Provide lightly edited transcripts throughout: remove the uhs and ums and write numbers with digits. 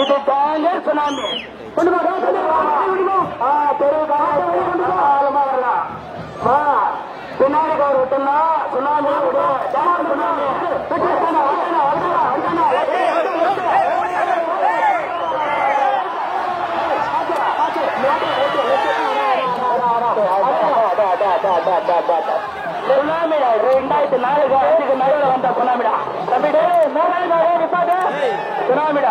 இது தாங்க சுனாமி. பின்னாடி கவர் விட்டோம்னா சுனாமி சுனாமி. சுனாமிடா 2004 நடுவில் வந்த சுனாமிடா. தம்பிடே நிப்பாட்டு சுனாமிடா.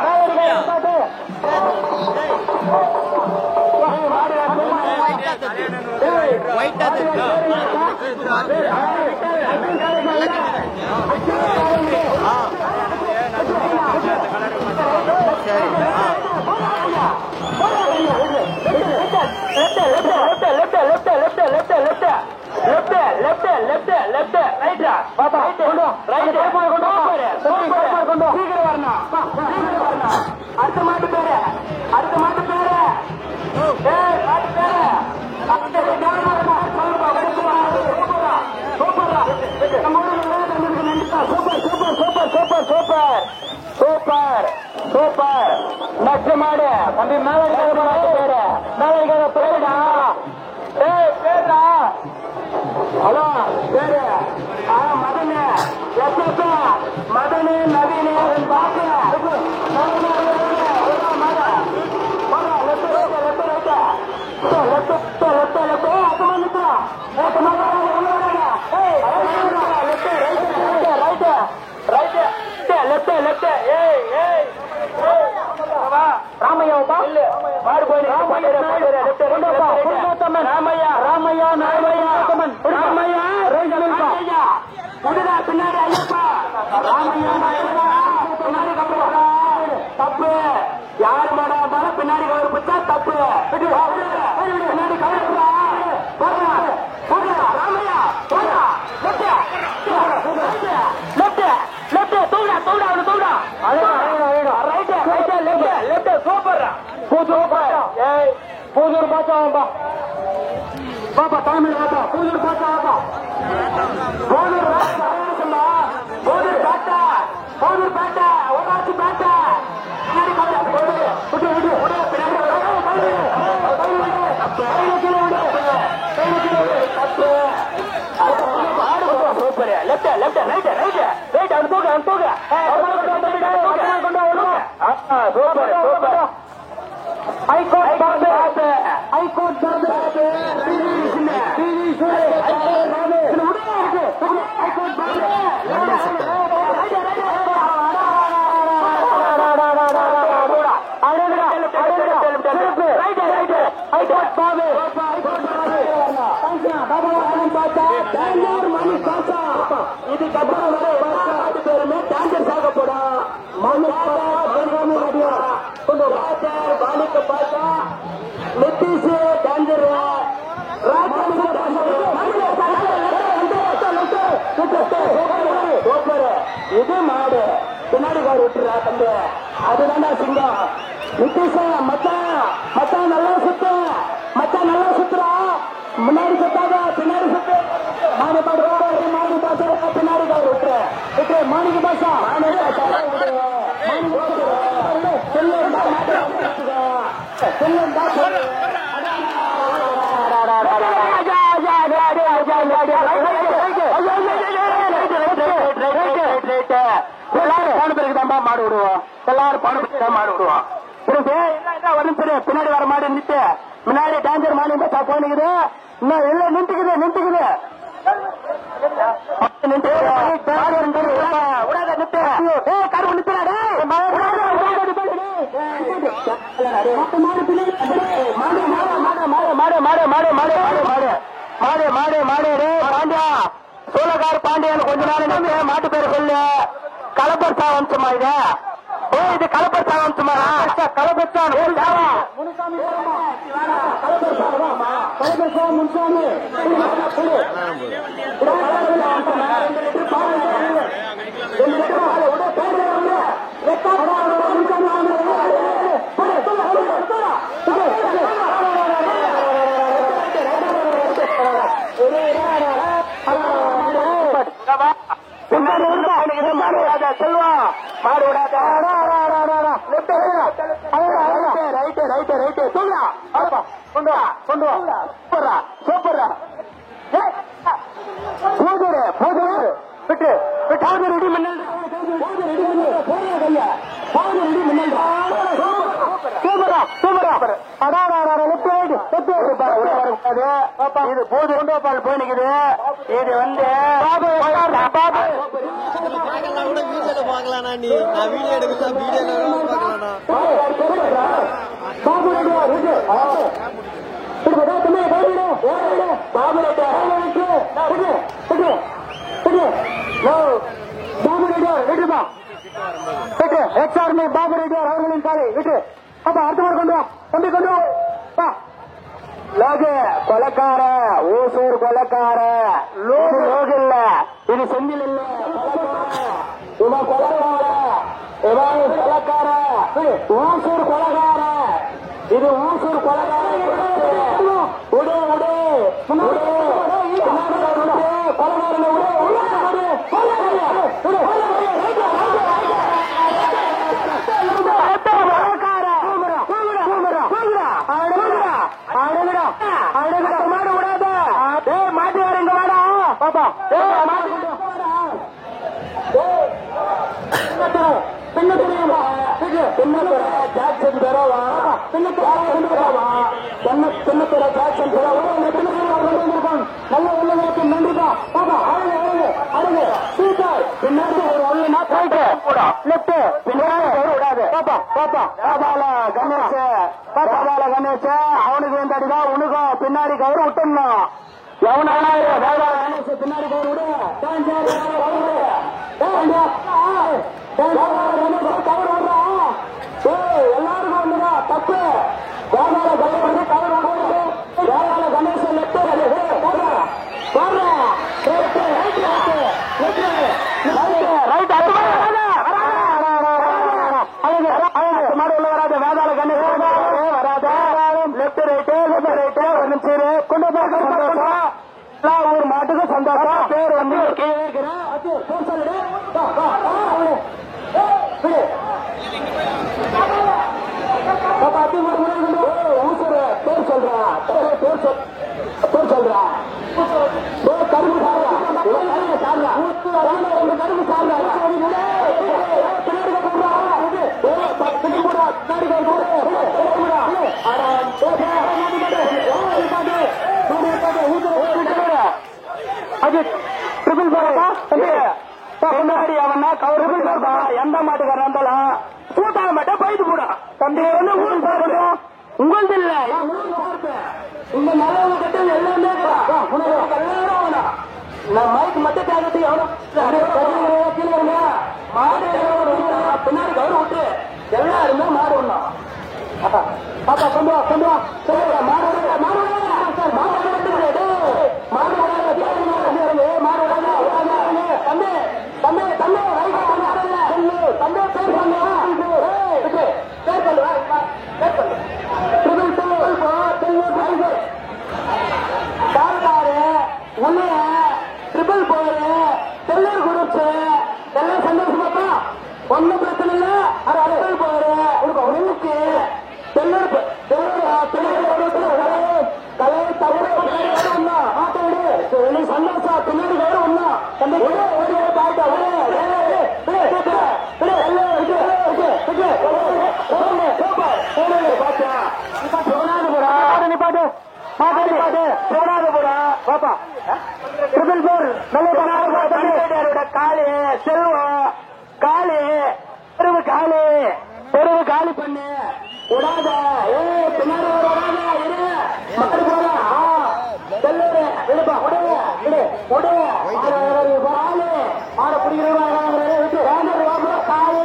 அடுத்த மாட்டு பேரு சூப்பர் நச்சு மாடு. தம்பி மேலடிக்காத பேரு மேலடிக்காத பேருடா. பேருடா. ஹலோ பேரு மதனு மதனு நவீன பாக்கு ராமையா மாடு போய் ராமையா ராமையா ராமையா பின்னாடி ஐயப்பா ராமையா தப்பு. யாரு மாடா இருந்தாலும் பின்னாடி கவர் பிடிச்சா தப்பு. பின்னாடி கவர் ராமையா பூஜூர் பாச்சா பாப்பா தமிழ் பாப்பா பூஜூர் பாச்சா போதூர் பேட்டை ஒட்டாச்சி பேட்டை பேருமே டான்சர் சாகப்படும். பாலிக்க பார்த்தா நிதிஷ் டான்சர் இது மாடு பின்னாடி கார் விட்டுறா தம்பி. அதுதான்டா சிங்கம். நிதிஷ மச்சான் நல்லா சுத்து நல்லா சுத்துறா. முன்னாடி சுத்தாத பின்னாடி சுத்து. மாடு பாசா பின்னாடி கார் விட்டுரு மாணிக்கு பாசா மாடு விடுவோம். எல்லாரும் மாடு விடுவோம். பின்னாடி வர மாடு நின்று முன்னாடி டான்சர் மாடு போனிக்குது. இன்னும் இல்ல நின்றுக்குது சோழகார் பாண்டியன் கொஞ்ச நாள் மாட்டு பேர் சொல்லு. கலப்பர் சாவம்சமா இது கலப்பர் சாவம்சமா கலப்பர் செல்வா மாடு விடாத கொண்டு வா சூப்பரா சூப்பரா பூஜை பூஜை விட்டு விட்டு ரெடி மின்னல் சூப்பரா சூப்பரா இது பூஜை கொண்டு பால் போய் நிக்குது. இது வந்து வீடியோல பாக்கலாம்னா நீ நான் வீடியோ எடுக்கலாம் வீடியோல பாக்கலாம்னா பாபு ரெட்டி அவர்களின் காலை விட்டு அப்ப அடுத்த முறை கொண்டு வா கொண்டு வா லோகு கொலக்கார ஊசூர் கொலக்கார லோகு இல்ல இது செந்தில் இல்ல இவன் கொலக்கார இவன் கொலக்கார ஊசூர் கொலக்கார இது ஊசூர் கொலக்கார உடு உடு மாட்டு வர இங்க வாடா பாப்பா ஜாக்சன் பெறவா பின்னத்துற ஜாக்சன் பெறவா நல்ல உள்ளவருக்கு நன்றிப்பா பாப்பா அழகு சீட்டாய் பின்னாடி ஒரு உள்ளனா போயிட்டு லெப்ட் பின்னாடி விடாது பாப்பா பாபால கணேஷ் அவனுக்கு வேண்டாடிதான் உனக்கும் பின்னாடி கவரு விட்டுணும் எவனால கணேஷ் பின்னாடி கவரு விடு கவர் விடுறா எல்லாருக்கும் ஒண்ணுதா தப்பு வேதாள கணேஷ் கவர் விடுறது வேதாள கணேஷ் லெப்ட் மாடு உள்ள வராது வேதாள கணேஷ் வராது லெப்ட் ரைட்டு கொண்டு ஊர் மாட்டுக்கு சந்தோஷம் பேர் வந்து பேர் சொல்றா கரும்பு சாப்பிடா கரும்பு சாப்பிடா அது ட்ரிபிள் போறா முன்னாடி அவனா கவர் எந்த மாட்டுக்காரன் இருந்தாலும் கூட்டாக மாட்டேன் போயிட்டு போடா தம்பி வந்து ஊருக்கு போகணும் உங்களது இல்ல இந்த நல்லவங்க கிட்ட எல்லாமே நான் மைக் மட்டும் கேட்கறது மாடு பின்னாடி கவர் விட்டு எல்லாருமே மாடு ஒண்ணும் பாப்பா கொண்டு வா மாடு ஒன்னும் பிரச்சனை இல்ல சந்தோஷா பின்னாடி வேற ஒண்ணா காலு செல்வம் காலு தெருவு காலி பண்ணு விடாத பின்னாடி மாடு போல செல்லூரு விடுப்பா ஆளு ஆட பிடிக்கிறவங்க காலு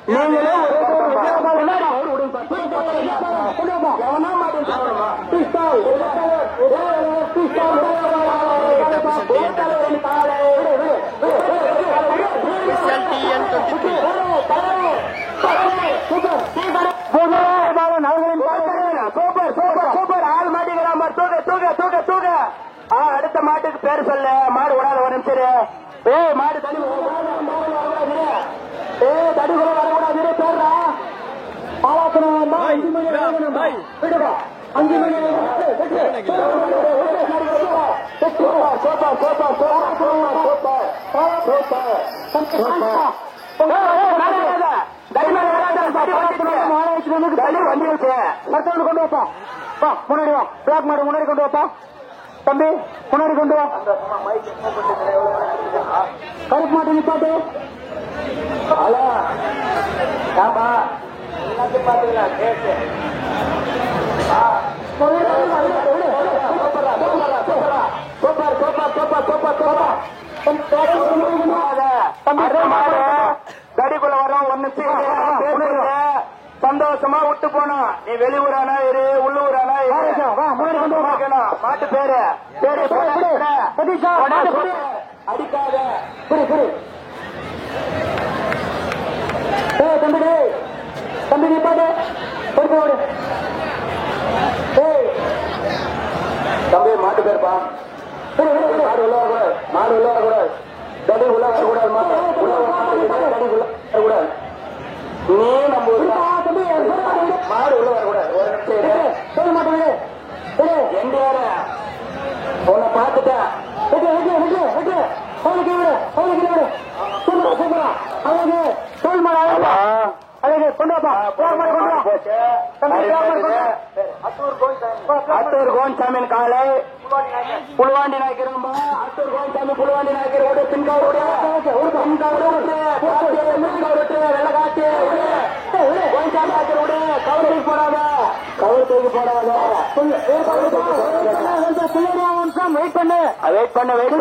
நீங்களே எவனா மாட்டேன் நகரின் சூப்பர் அடுத்த மாட்டுக்கு பேர் சொல்லு. மாடு விடாத ஒரு நிமிஷம். ஏய் மாடு தடி வரக்கூடாது. ஏய் தடி கூட வரக்கூடாது. பேர்றா பாலாக்கணும். 5 மணி விடுவா. 5 மணி வண்டி வச்சு கொண்டு வாப்பா. முன்னாடி வா. பிளாக் மாடு முன்னாடி கொண்டு வாப்பா. தம்பி முன்னாடி கொண்டு வா. கருப்பு மாட்டு நிப்பாட்டு. ஹலோ ஆமா எல்லாத்தையும் பாத்துக்கலாம். கேட்டு கடிக்குள்ள வரோம். ஒன்னு சந்தோஷமா விட்டு போனோம். நீ வெளியூரானா இரு, உள்ளூரானா மாட்டு பேரு அடிக்காத. தம்பி தம்பி நீ பாட்டு தம்பி மாட்டு பேருப்பா. மாடு உள்ள வரக்கூடாது. மாடு உள்ள வரக்கூடாது. தடி உள்ள வரக்கூடாது. வரக்கூடாது. நீ நம்ம மாடு உள்ள வரக்கூடாது. ஒரு நிமிஷம் சொல்ல மாட்டேன். என்டிஆர் உன்னை பார்த்துட்டேன். சூப்பரா அவனுக்கு தோல் மாடு அழகு கொண்டு வாப்பா. அத்தூர் கோன்சாமியின் காலை புழுவாண்டி நாயக்கர். அத்தூர் கோன்சாமி புழுவாண்டி நாயக்கர் பின்காவோட வெள்ளக்காட்டு கோன்சாமி நாயக்கரோட கவுருக்கு போடாத. கவுர் தூக்கி போடாத. வெயிட் பண்ணு. வெயிட் பண்ணு. வெயிட்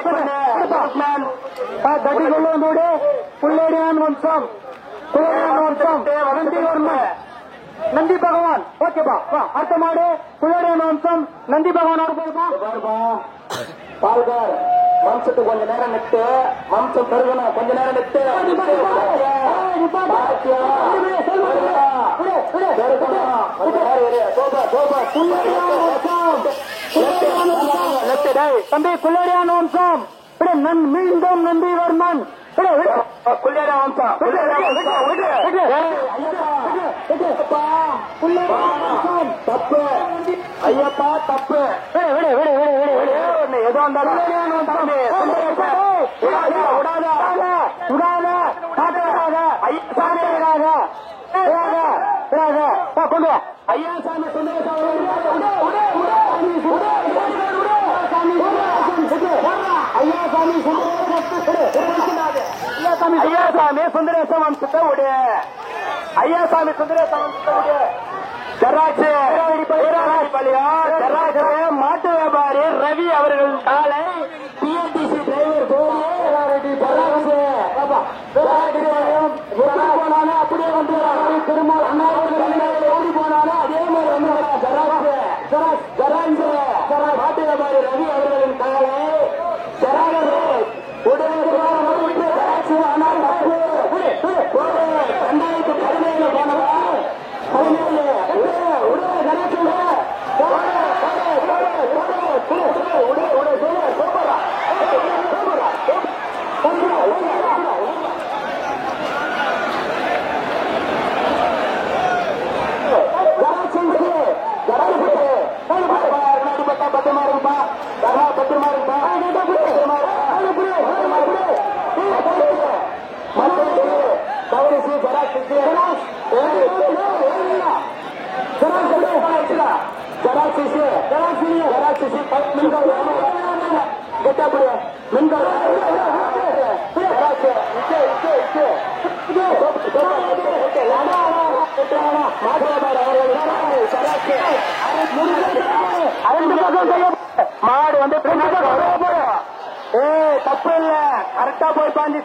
பண்ணு. தட்டி கொண்டு வந்து புள்ளேடியான் வம்சம். நந்தி பகவான். ஓகேப்பா. அடுத்த மாடு புள்ளேடியான் வம்சம் நந்தி பகவான். பால்கார் வம்சத்துக்கு கொஞ்ச நேரம் நிட்டு. வம்சம் பெருகணும். கொஞ்ச நேரம் நிட்டு. தம்பி புள்ளேடியான் வம்சம் மீண்டும் நந்திவர்மன். தப்பு ஐயப்பா தப்பு. ஏதோ கொண்டு வா. ஐயா சாமி ஐயாசாமி சுந்தரேசம் வம்சத்தை விடு. ஐயாசாமி சுந்தரேசம் வம்சத்தை விடு. ஜராட்சி மாட்டு வியாபாரி ரவி அவர்கள் காலை பிஎன்டிசி டிரைவர் போனாலும் அப்படியே வந்து பெருமாள் அண்ணா ஓடி போனாலும் அதே மாதிரி வந்து மாட்டு வியாபாரி ரவி அவர்களின் காலை மாடு வந்து தப்பு இல்ல. கரெக்டா போய் பாஞ்சு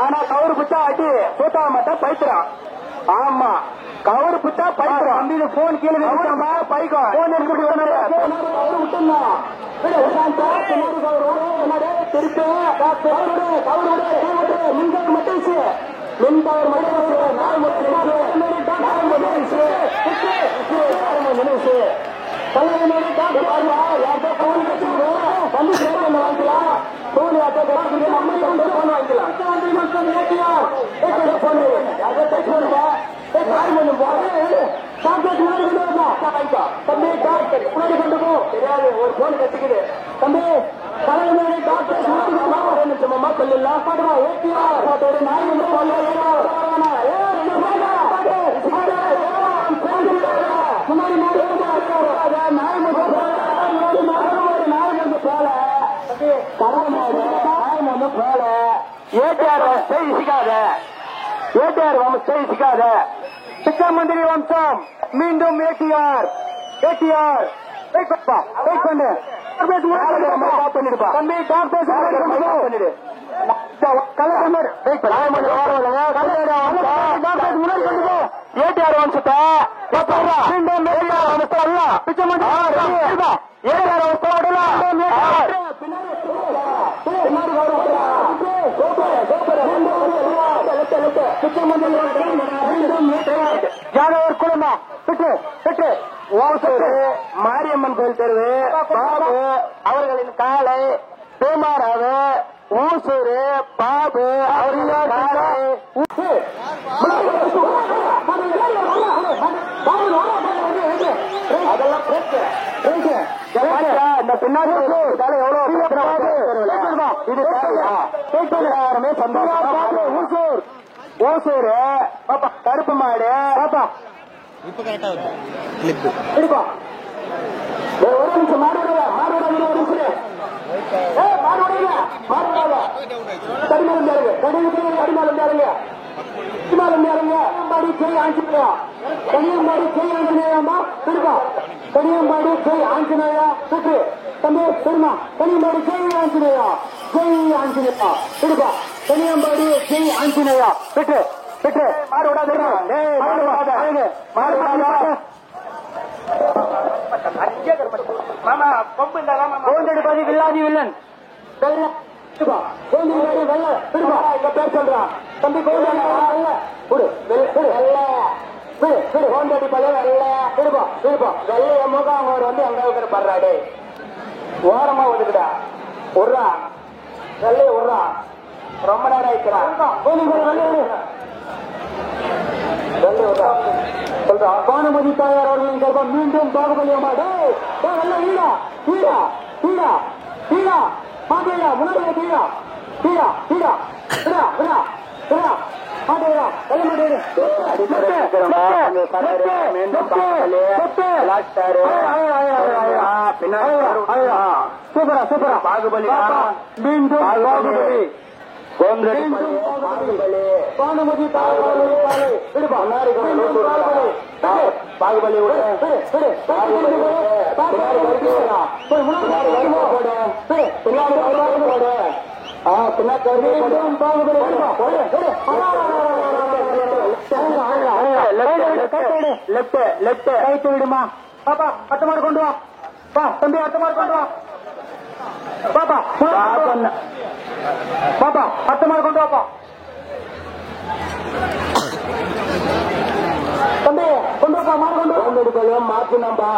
ஆனா கவுரு பிச்சா அடி சூத்தா மாட்டா பைத்துறான். ஆமா கவுரு பிச்சா பைத்துறான். தம்பி போன் கீழே பைக்கும் தலைவனோட டாக்டர் யார்கிட்ட போன் வச்சுக்கணும் வந்து சேவன் வாங்கிக்கலாம் போன் யார்கிட்ட கிடைக்குது நம்ம வந்து போன் வாங்கிக்கலாம் மக்கள் ஏற்றியார் பொண்ணு யார்கிட்ட டச் பண்ணுவா கொஞ்சம் போது டாக்டர் முன்னாடி கொண்டு வரா தம்பி டாக்டர் முன்னாடி கொண்டு போ தெரியாது ஒரு போன் கட்டிக்குது தம்பி தலைவனோட டாக்டர் முன்னாடி நிச்சயமா சொல்லலாம் பாடுவா ஏற்றியார் நாய் வந்து முன்னாடி ஏடிஆர் வம்சத்தை சிக்காத சிக்கமந்திரி வம்சம் மீண்டும் ஏடிஆர் ஏடிஆர் பண்ணிடு தம்பி டாக்டர் பண்ணிடு ஏடிஆர் வம்சத்தை மீண்டும் ஏடிஆர் யாதவர் குழுமா பெற்று மாரியம்மன் கோயில் தெருவு பாபு அவர்களின் காலை பேமாராவு ஊசூரு பாபு அவர்களின் காலை அதெல்லாம் இந்த பின்னாடி எல்லாருமே சந்தோஷம் ஊசூர் ஓசூர் பாப்பா கருப்பு மாடு பாப்பா இப்ப கரெக்டா இருக்கு கிளிப் இருக்கும் ஒரு நிமிஷம் மாடு ஒரு நிமிஷம் கடிமாடி ஜெய் ஆஞ்சநேயா கனியம்பாடி ஜெய் ஆஞ்சநேயாமா திருப்பா கனியம்பாடி ஜெய் ஆஞ்சநேயா சுற்று தம்பி திருமா கனியம்பாடி ஜெய் ஆஞ்சநேயா திருப்பா கனியம்பாடி ஜெய் ஆஞ்சநேயா பெற்று மாடு விடாத மாமா கொம்பு கோந்தடி வில்லாதி வில்லன் பேர் சொல்றான் தம்பி கோந்தடி பழைய வெள்ள திருப்போம் வெள்ளைய முகம் அவங்க வந்து அங்க படுறாடே ஓரமா ஒதுக்குடா உர்றா வெள்ளைய உர்றா ரொம்ப நேரம் ஆயிடுறான் பானுமதி தாயார் அவர்களின் கர்ப்பம் மீண்டும் பாகுபலியமாடா மாட்டையா முன்னாடி சூப்பரா பாகுபலி மீண்டும் பாகுபலி பானுமதி பாகுபலி கைத்து விடுமா பாப்பா அட்ட மாடு கொண்டு வா தம்பி அட்ட மாடு கொண்டு வா பாப்பா அட்ட மாடு கொண்டு வாப்பா தம்பி கொண்டு வாப்பா மாடு கொண்டு கோந்தடிப்பாளையம் மாத்தினாம்பா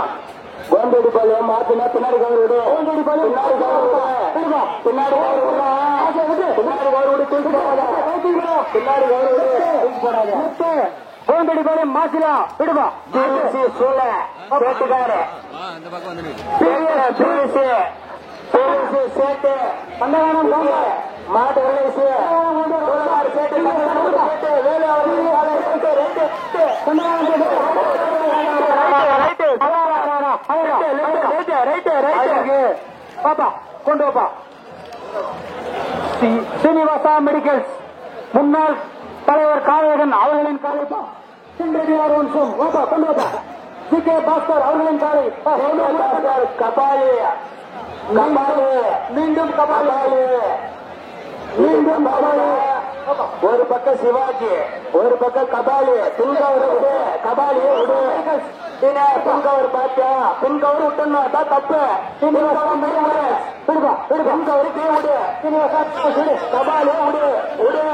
கோந்தடிப்பாளையம் மாத்தினா பின்னாடி கவர் விடு பின்னாடி கவர் விடு தூக்கி போடாத கோந்தடிப்பாளையம் மாசிலா விடுவா சூழ கேட்டுக்காரு சேட்டு பண்டகானம் போங்க மாட்டு பாப்பா கொண்டு வாப்பா சீனிவாசா மெடிக்கல்ஸ் முன்னாள் தலைவர் காளையகன் அவர்களின் காலைப்பா வாப்பா கொண்டு வாப்பா சி கே பாஸ்கர் அவர்களின் காலை கபாலி மீண்டும் கபாலி ஒரு பக்கம் சிவாஜி ஒரு பக்கம் கபாலி பின்கவர் விடு கபாலியே விடு பின்கவர் பாத்தியா பின்கவர் விட்டணும் அதான் தப்பு பின்கவர் கீழே விடு கபாலியே விடு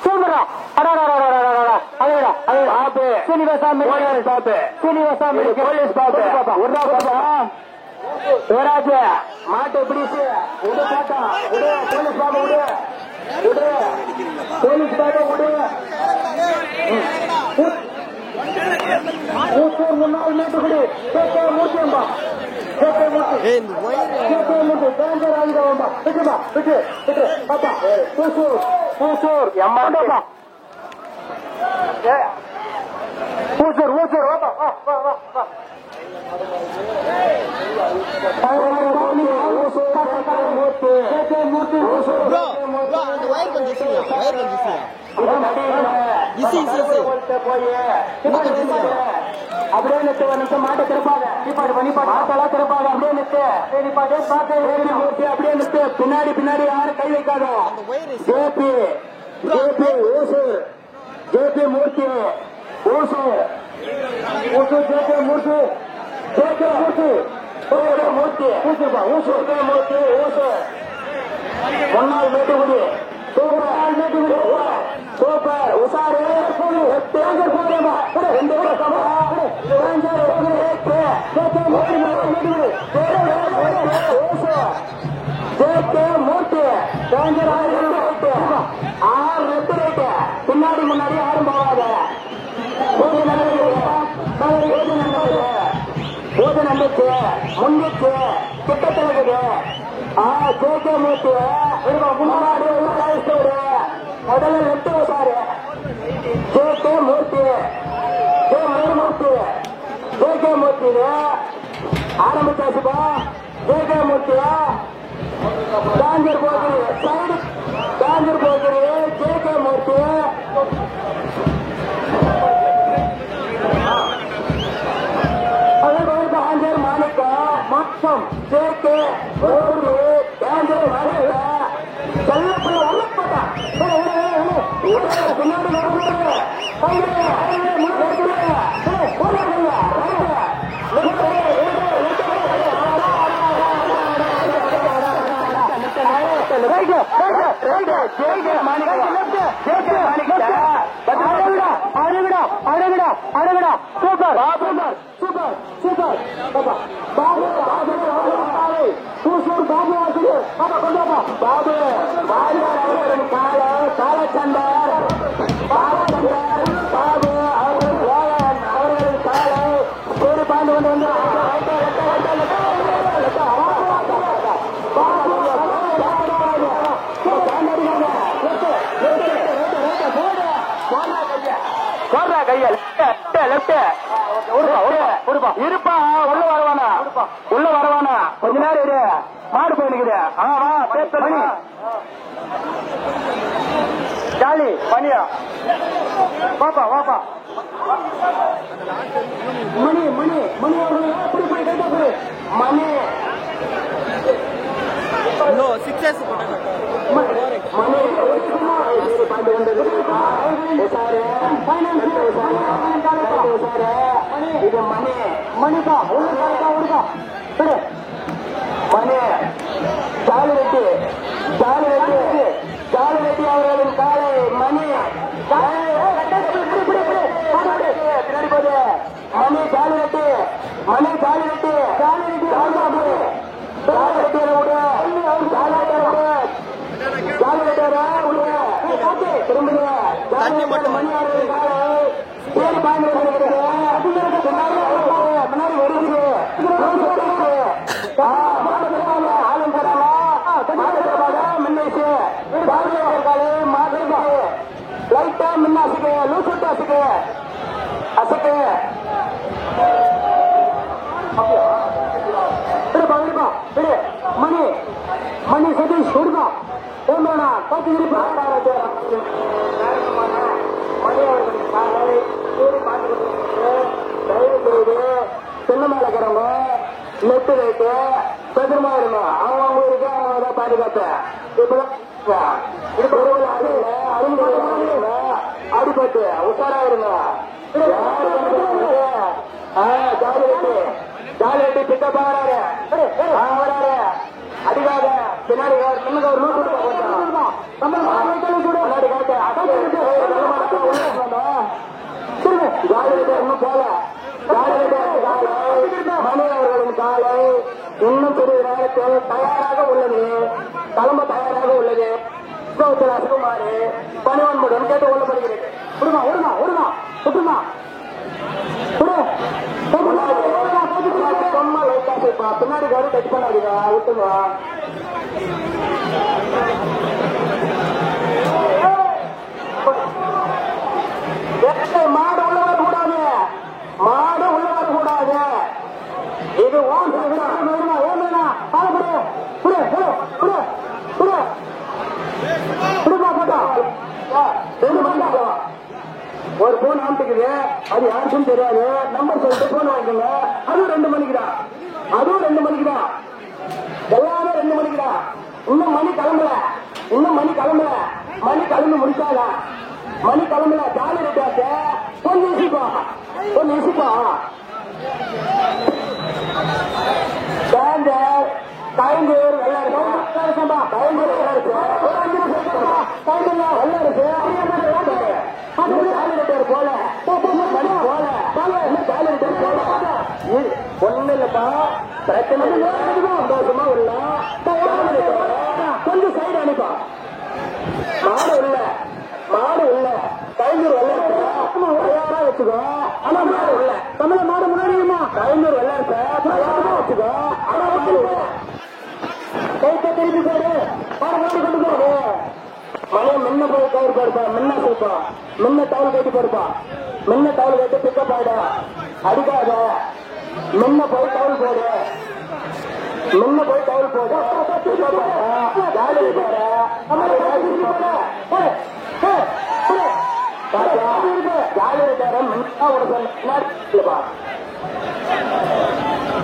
சூப்பரா போலீஸ் பாப்பு போலீஸ் பாப்பு உடா பாப்பா சிவராஜ் மாட்டை பிடிச்சு விடு பாட்டா விடு போலீஸ் பாப்பா விடு விடு போலீஸ் பாப்பா விடு முன்னாள் மேட்டுக்குடி மூர்த்தியம்பா அப்படியே நிறுத்து ஒரு நிமிஷம் மாட்டை திருப்பாங்க மாட்டெல்லாம் திருப்பாங்க அப்படியே நிறுத்து அப்படியே நிறுத்து பின்னாடி பின்னாடி யாரும் கை வைக்காத ஜேபி ஜேபி ஓசூர் ஜேபி மூர்த்தி ஓசூர் ஓசூர் ஜேபி மூர்த்தி ஜேபி மூர்த்தி மூர்த்தி பூச்சிருப்பா ஓசூர் மூர்த்தி ஓசூர் முன்னாள் மேட்டுக்குடி சூப்பர் மேட்டுக்குடி சூப்பர் உஷாரு தேங்கர் போறேமா ரெண்டு பின்னாடி முன்னாடி யாரும் போகாத போது நம்பிச்சு முன்னிச்சு கிட்டத்தில் இருக்குது ஜேகே மூர்த்தி முன்னாடி முதல்ல நெட்டு உஷாரு ஜேகே மூர்த்தி மூர்த்தி ஜேகே மூர்த்தி ஆரம்பிச்சாச்சுப்பா ஜேகே மூர்த்தி காஞ்சர் போகிரி சைடு காஞ்சர் போகிரி ஜேகே மூர்த்தி காஞ்சர் மாணிக்க மொத்தம் ஜேகே மூர்த்தி காஞ்சர் மாணிக்க செல்லப்பட உள்ளப்பட்டா பின்னாடி சூப்பர் சூப்பர் பாபு சூசூர் பாபு ஆசிரியர் பாபு காலச்சந்தர் பாபு அவர்கள் காலை பேரு பாண்டு வந்து இருப்பா உள்ள வரவானா கொஞ்ச நேரம் இரு மாடு போயிருக்குது ஜாலி பனியா வாப்பா வாப்பா மணி மணி மணி மணி சிக்ஸஸ் இது மணி மணிப்பா உள்ள மணி ஜாலி ரெட்டி அவர்களின் காலை மணி பின்னாடி போது மணி ஜாலி ரெட்டி தண்ணி மட்டும் முன்னாடி வருது ஆளும் மின்னேச்சு லைட்டா முன்ன அசைக்கு லூஸ் விட்டு அசைக்கு மணி மணி சதீஷ் விடுப்பா ஏமாண்ணா பார்த்து இருப்பா மணி அவர்களின் காலை தயவு செய்து சின்னமாலக்கிறவங்க நெட்டு ரேட்டு பத்திரமா இருக்கணும் அவங்க இருக்கு அவங்க தான் பாதுகாப்பு அடிபட்டு உஷாரா இருங்க ஜாலி வெட்டி பிக்கப் வராரு அடிக்காத பின்னாடி முன்னுக்கு ஒரு நூறு முன்னாடி காட்டு ஜாலியிட்டர் இன்னும் போல ஜாலியிட்டர் காலை மணி அவர்களின் காலை இன்னும் பெரிய நேரத்தில் தயாராக உள்ளது, கிளம்ப தயாராக உள்ளது. அசுகுமாரி பணிவன்புடன் கேட்டுக் கொள்ளப்படுகிறது. விடுமா விடுமா விடுமா விட்டுமா சும்மா லைட்டா போய்ப்பா, பின்னாடி காரு டச் பண்ணாதீங்க, விட்டுங்க. மாடு உள்ள வரக்கூடாது, மாடு உள்ள வரக்கூடாது. இது ஒரு போன் ஆம்பிக்குது, அது யாருக்கும் தெரியாது. நம்பர் சொல்லிட்டு போன் வாங்கிக்கோங்க. அதுவும் 2 மணிக்கு தான், அதுவும் 2 மணிக்கு தான், எல்லாமே 2 மணிக்கு தான். இன்னும் மணி கிளம்பல, இன்னும் மணி கிளம்பல, மணி கிளம்பி முடிச்சாங்க, மணி கிளம்பல. ஜாலி ரெட்டாச்சு, கொஞ்சம் இசிப்பா, கொஞ்சம் இசிப்பா. கைங்கூர் வெள்ள இருக்கு, கைங்கூர் வெள்ள இருக்கு, போல ஒண்ணு இல்லப்பா, பிரச்சனை சந்தோஷமா உள்ள கொஞ்சம் சைடு அனுப்பா. மாடு இல்ல, மாடு இல்ல, கைங்கூர் வெள்ள இருக்கு, தயாரா வச்சுக்கோ. ஆனா மாடு இல்ல, தமிழ மாடு முன்னாடியுமா கைங்கூர் வெள்ள இருக்கு, தயாரா வச்சுக்கோ. ஆனா கைத்த திருப்பி போடு, மாடு மாடு கொண்டு போடு. மழை முன்ன போய் கயிறு போடுப்பா, முன்ன போய்ப்பா, முன்ன டவுல் கட்டி போடுப்பா, முன்ன டவுல் கட்டி பிக்கப் ஆயிட அடிக்காத. முன்ன போய் டவுல் போடு, முன்ன போய் டவுல் போடு. ஜாலி இருக்காரு, ஜாலி இருக்காரு, முன்னா ஒரு சொல்லுப்பா.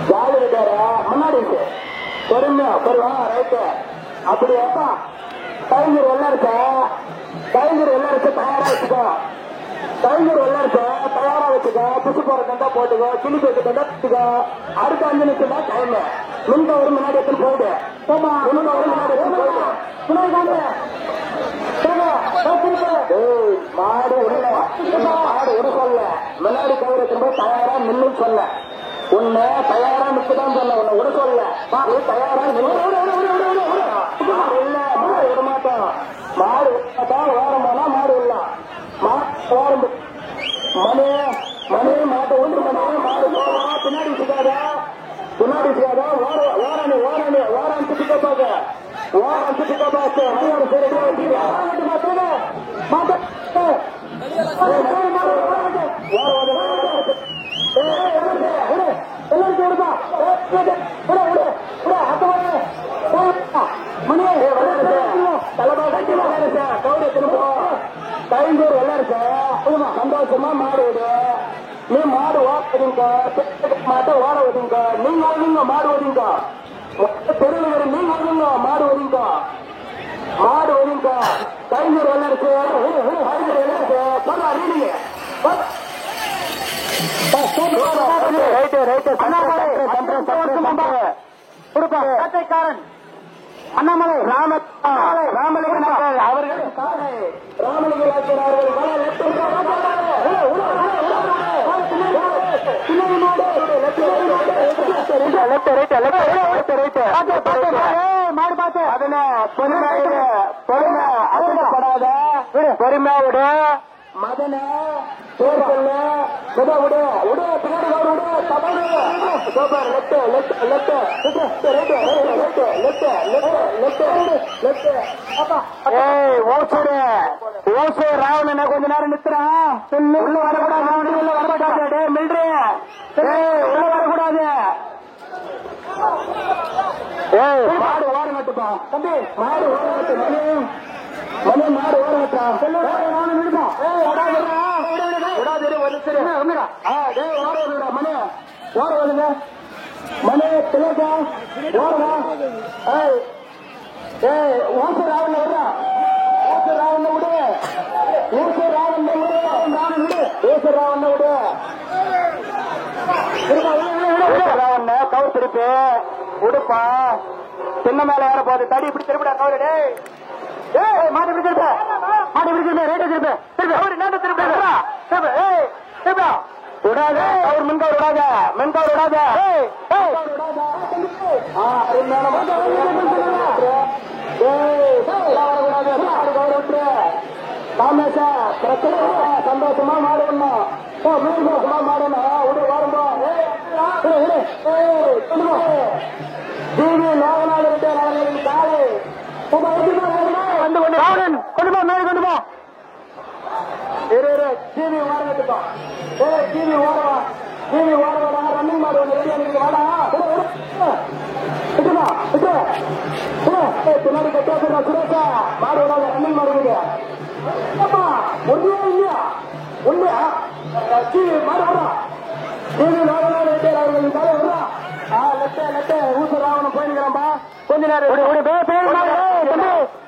ஜாலி இருக்காரு, முன்னாடி இருக்கு, பொறுமையா பொருவா ரைட்டு. அப்படியாப்பா கைங்கூர் வெள்ள இருக்க, கைங்கூர் வெள்ள இருக்க, தயாரா வச்சுக்கோ. கைங்கூர் வெள்ள இருக்க, தயாரா வச்சுக்கோ. புசு போற தந்தா போட்டுக்கோ, கிளி போட்டு தந்தா வச்சுக்கோ. அடுத்த 5 நிமிஷம் தான் டைம். மின்க ஒரு முன்னாடி எடுத்து போயிடு, மின்க ஒரு முன்னாடி எடுத்து போயிடு. மாடு உள்ள, மாடு ஒரு சொல்ல, முன்னாடி கயிறு போய் தயாரா நின்னு சொல்ல, உன்னை தயாரா நிற்கதான் சொல்ல, உன்னை ஒரு சொல்ல தயாரா இல்ல. மாடு விட மாட்டோம், மாடு விட்டாதான் ஓரம் போனா மாடு இல்ல. ஓரம் மணி மணி மாட்டை ஒன்று மணி மாடு போவா. பின்னாடி சிக்காத, பின்னாடி சிக்காத, ஓரணி ஓரணி ஓரான் சுத்திக்க பாக்க, ஓரான் சுத்திக்க பார்த்து அனைவரும் சரி கைங்கூர் வெள்ள இருக்க, சந்தோஷமா மாடு விடு. நீ மாடு ஓடுங்க, மாட்ட ஓட ஓடுங்க, நீங்க ஓடுங்க, மாடு ஓடுங்க. தெருவில் வரும் நீங்க ஓடுங்க, மாடு ஓடுங்க, மாடு ஓடுங்க. கைங்கூர் வெள்ள இருக்கு, கைங்கூர் வெள்ள இருக்கு. போடா ரீடிங்க, ரைட்டு ரைட்டு. கொடுப்பான் அண்ணாமலை ராமலிங்கனார்கள் அவர்கள் காலை, ராமலிங்கனார்கள் மாடு பார்த்து அதனை பொறுமை அவசரப்படாத, பொறுமையோட மதன பேர் சொல்ல விட விடு விடு, பின்னாடி விடு தவறு. Super, left left left left left left. ஏய் ஓசூர் ஓசூர் ராவணனை கொஞ்ச நேரம் நிறுத்துறான். உள்ள வரக்கூடாது, உள்ள வரக்கூடாது. மில்ட்ரி உள்ள வரக்கூடாது. ஏய் மாடு ஓட மாட்டுப்பா தம்பி, மாடு ஓட மாட்டு மணி மணி மாடு ஓட மாட்டா. நானும் விடுமா விடாது மணி ஓட வருங்க, மணி திலக்கா ஓடுவா. ஓசூர் ராவண விடுறா, ஓசூர் ராவண விடு, ஓசூர் ராவண விடு, ராவண விடு, ஓசூர் ராவண விடு. ராவண கவுர் திருப்பி உடுப்பா, சின்ன மேல ஏற போகுது. தடி இப்படி திருப்பிடா கவுரு. மாட்டு இப்படி திருப்ப, மாட்டு இப்படி திருப்ப, ரேட்டை திருப்ப திருப்பி அவரு நேற்று திருப்பி. விடாத அவர் மின்கார் விடாத மின்கார் விடாத சந்தோஷமா மாறணும் சந்தோஷமா மாறணும் விடு வாருங்க ஜிவி லோகநாதன் அவர்களின் காலை வந்து கொண்டு கொண்டு போ மேலே கொண்டு போ ஜிவி ஓடட்டுப்பா ஜிவி ஓடவா ஜிவி ஓடவாடா ரன்னிங் மாடு ஒன்று ரெடி அன்னைக்கு வாடா பின்னாடி கட்டியா சுரேஷா மாடு விடாத ரன்னிங் மாடு ஒன்றியா இல்லையா ஒன்றியா ஜிவி மாடு விடா ஜிவி லோகநாதன் அவர்களின் காலை விடா லெட்டே ஊசு ராவணம் போயிருக்கிறான்பா கொஞ்ச நேரம்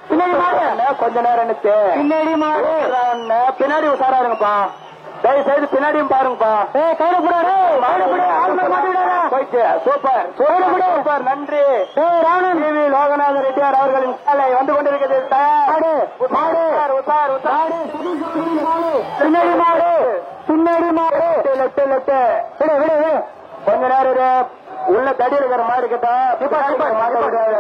பின்னாடி கொஞ்ச நேரம் பின்னாடி பின்னாடி உசாரா இருங்கப்பா தயவு செய்து பின்னாடியும் பாருங்கப்பா கையில போயிட்டு சூப்பர் சூப்பர் நன்றி டிவி லோகநாதன் ரெட்டியார் அவர்களின் சாலை வந்து கொண்டிருக்கிறது பின்னாடி மாடு பின்னாடி மாடு கொஞ்ச நேரம் உள்ள தடி இருக்கிற மாதிரி இருக்கட்டா மாட்ட விடாது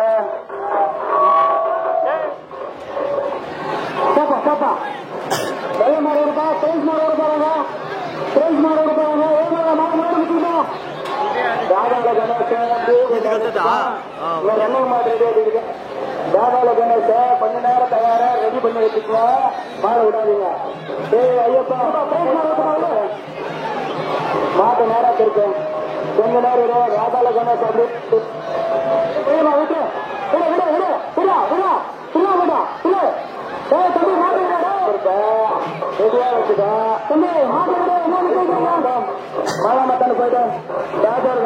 பாப்பா வெள்ள மாடு இருக்கா பிரைஸ் மாடு இருப்பாங்க பிரைஸ் மாடு இருப்பாங்க ரன்னிங் மாடு ரெடி ஆகிருக்கு வேதாள கணேஷ கொஞ்ச நேரம் தயாரா ரெடி பண்ணி வச்சுக்கலாம் மாடு விடாதீங்க ஐயப்பா மாட்ட நேரம் இருக்கு கொஞ்ச நேரம் வேதாள கணேஷ் அப்படி மாலாமத்தான போயிட்டேன் வேதாள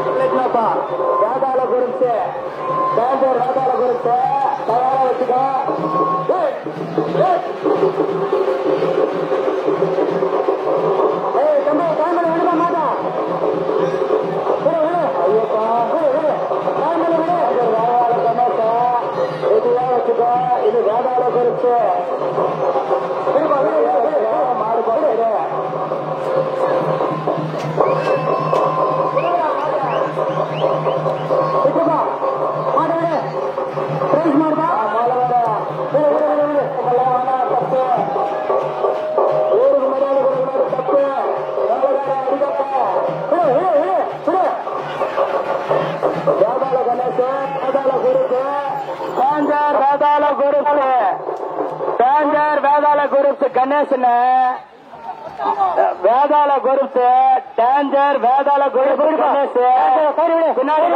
கணேசப்பா வேதாள குறிச்சு வேதாள குறிச்சு தயாரா வச்சுக்கோ தம்பி டைம் விட மாட்டா ஐயப்பா வேதாள கணேச ரெடியா வச்சுக்கோ இது வேதாள குறிச்சு மாடு போட்டு கணேசன் வேதாள குருப்ஸ் டேஞ்சர் வேதாள குருப்ஸ் கணேஷ் பின்னாடி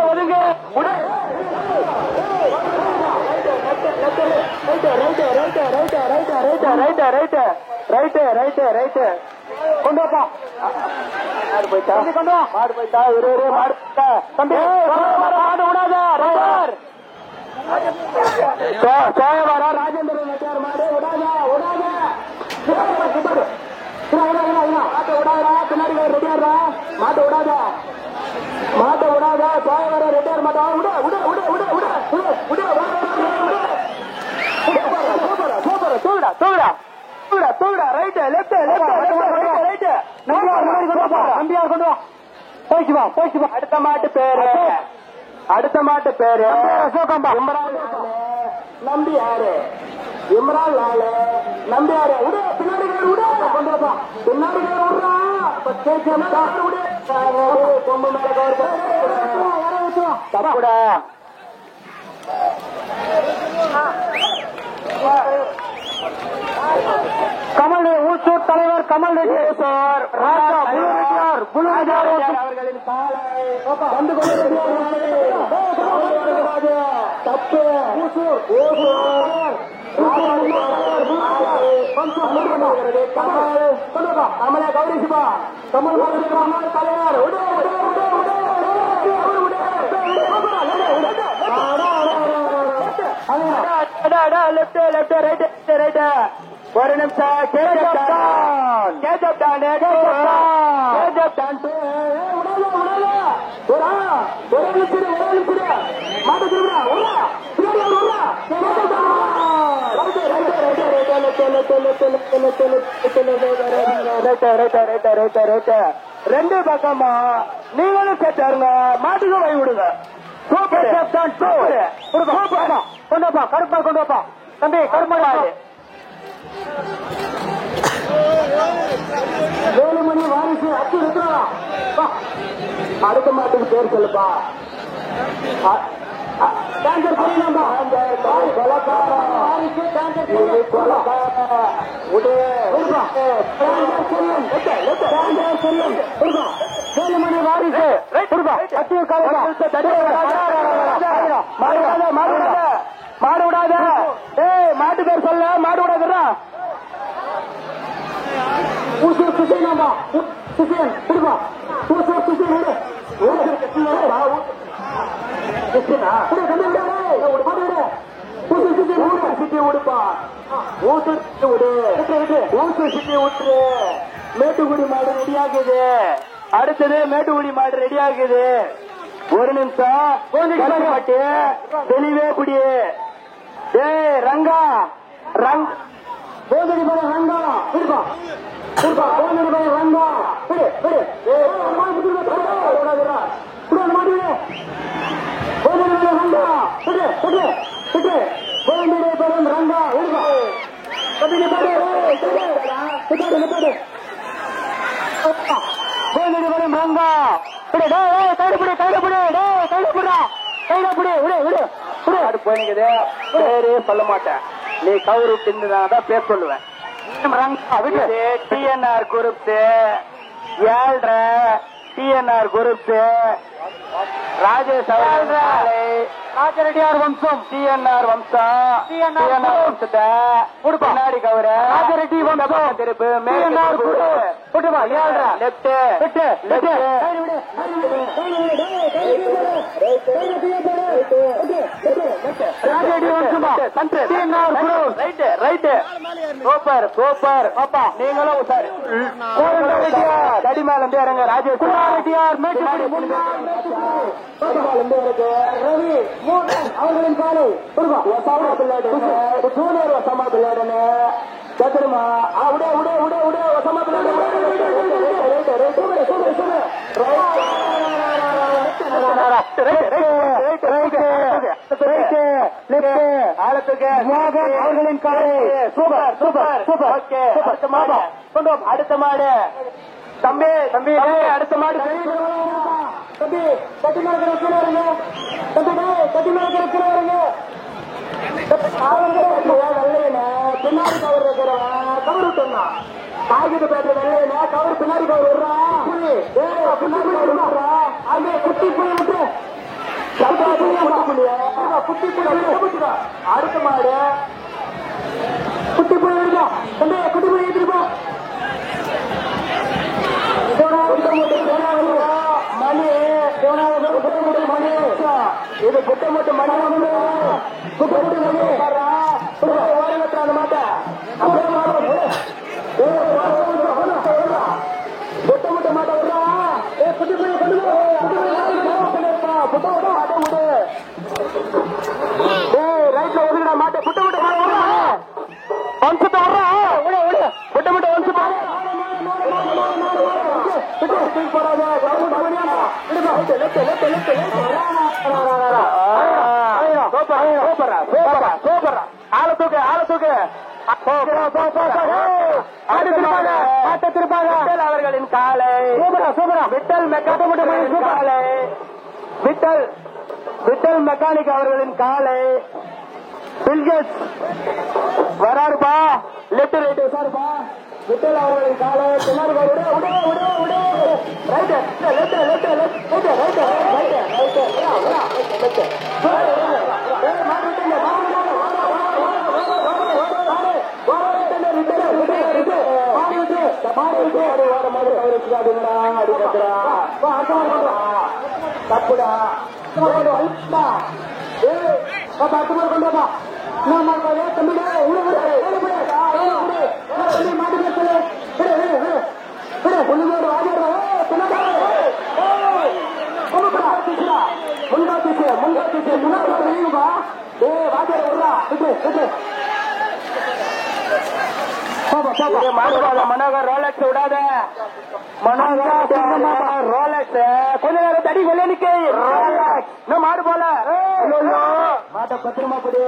ஒதுங்க ரைட் கொண்டு வாப்பா மாடு போயிட்டா மாடு போயிட்டா மாடு தம்பி மாடு விடாத சோழவரா ராஜேந்திரன் நட்டியார் மாடு விடாத மாட்டை விடாதா பின்னாடி ரெடியாடுறா மாட்டை விடாத சோழவரா ரெடியார் மாட்டா தூடா ரைட் லெப்ட் நம்பியா கொண்டு வா போய்க்கு வா அடுத்த மாட்டு பேரு இம்ரான் நம்பி யாரு இம்ரான் லாலு நம்பி யாரு பின்னாடி கொண்டு வா பின்னாடி விடுறா கொம்பு மேல தப்புடா கமல் ஊசூர் தலைவர் கமல் ரெட்டி சார் அவர்களின் காலை வந்து தப்பு கமலை கௌரிசிபா கமல் தலைவர் லெப்ட் ரைட் ஒரு நிமிஷம் மாட்டு ரெண்டு பக்கமா நீங்களும் சேர்த்தாருங்க மாட்டுக்கு வை விடுங்க கொண்டுப்பா கருப்பா கொண்டுப்பா தம்பி கருமாடு வேலுமணி வாரிசு அச்சு இருக்கிறா அடுத்த மாட்டுக்கு பேர் சொல்லுப்பா டான்சர் புரியலாம்பா வேலுமணி வாரிசு மாடு விடாத மாட்டு பேர் சொல்ல மாடு விடாதுடா ஊசூர் சுசேனாம்பா சுசேன் விடுப்பா ஊசூர் சுசேன் மேட்டுக்குடி மாடு ரெடி ஆகுது அடுத்தது மேட்டுக்குடி மாடு ரெடி ஆகுது ஒரு நிமிஷம் மாட்டு தெளிவே குடி ரங்கா ரங் போதடி பல ரங்கா இருப்பா இருப்பா போதடி பல ரங்கா சொல்ல மாட்டேன் நீ கவுரு தின்னுதான் பேர் சொல்லுவேன் TNR group 7 TNR group Rajesh Rajareddiyar வம்சம் டிஎன்ஆர் வம்சம் டிஎன்ஆர் வம்சத்தை பின்னாடி கவுர ராஜரெட்டி வம்சம் திருப்பு மேல்நார் போட்டுமா லெப்ட் ராஜரெட்டி வம்சமா ரைட் ரைட் சூப்பர் சூப்பர் பாப்பா நீங்களும் சார் தடி மேல இருந்து இறங்க ராஜேஷ் ரெட்டியார் ரவி அவர்களின் காலை ஜூனியர் ஒசமா பிள்ளைடனே சத்துருமா உடே உடே உடே உடே ஒசமா பிள்ளைட அவர்களின் காலை சூப்பர் சூப்பர் சூப்பர் ஓகே அடுத்த மாடு தம்பி தம்பி அடுத்த மாடு தம்பி கட்டி மேல கிடக்கிற வருங்க தம்பி கட்டி மேல கிடக்கிற வருங்க வெள்ளையன பின்னாடி கவர் இருக்கிறவன் கவர் விட்டுனா காய்கறி பேட்டர் வெள்ளையன கவர் பின்னாடி கவர் விடுறா பின்னாடி கவர் விடுறா அங்கே குட்டி போய் விட்டு குட்டி போய் அடுத்த மாடு குட்டி போய் விடுங்க தம்பி குட்டி போய் ஏற்றிருப்போம் மணி மணி இது புட்டமுட்டு மணி புட்டமுட்டு மணி ஓரங்கட்டுறாங்க மாட்டேன் புட்டமுட்டு மாட்டை விடுறா புட்டி போய் புட்ட விட மாட்டை விடு ரைட்ல ஒதுக்கிட மாட்டேன் புட்ட விட்டு வம்சத்தை விடுறா விட விடு புட்டமுட்டு வம்சத்தை அவர்களின் காலை விட்டல் மெக்கானிக் அவர்களின் காலை பில்கேட்ஸ் வராருப்பா லெப்ட் ரைட் சாருப்பா விட்டல் அவர்களின் காலை பின்னாடி right left left left right தப்புடா கொண்டா தம்பி முன்னாடி மனோகர் ரோலக்ஸ் விடாத மனோகர் ரோலக்ஸ் கொஞ்ச நேரம் தடி வெளியே நிக்க இன்னும் மாடு போல மாட்ட பத்திரமா போடு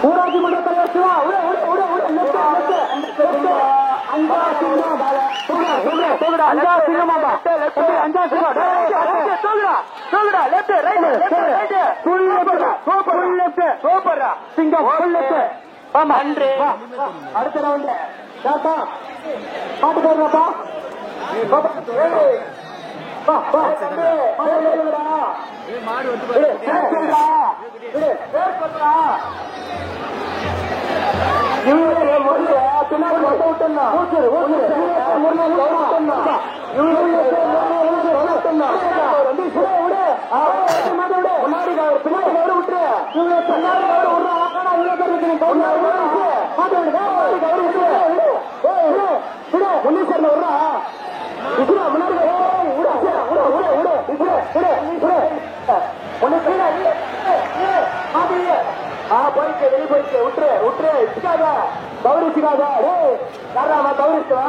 ஊராட்சி மன்ற தலைவர் சிவா அடுத்த ரவுண்ட் பாட்டு போடுறப்பா பின்னாடி போயிட்டு வெளியே போயிட்டு விட்டுரு விட்டுரு கௌரிச்சுக்காத யாரா கௌரிச்சுவா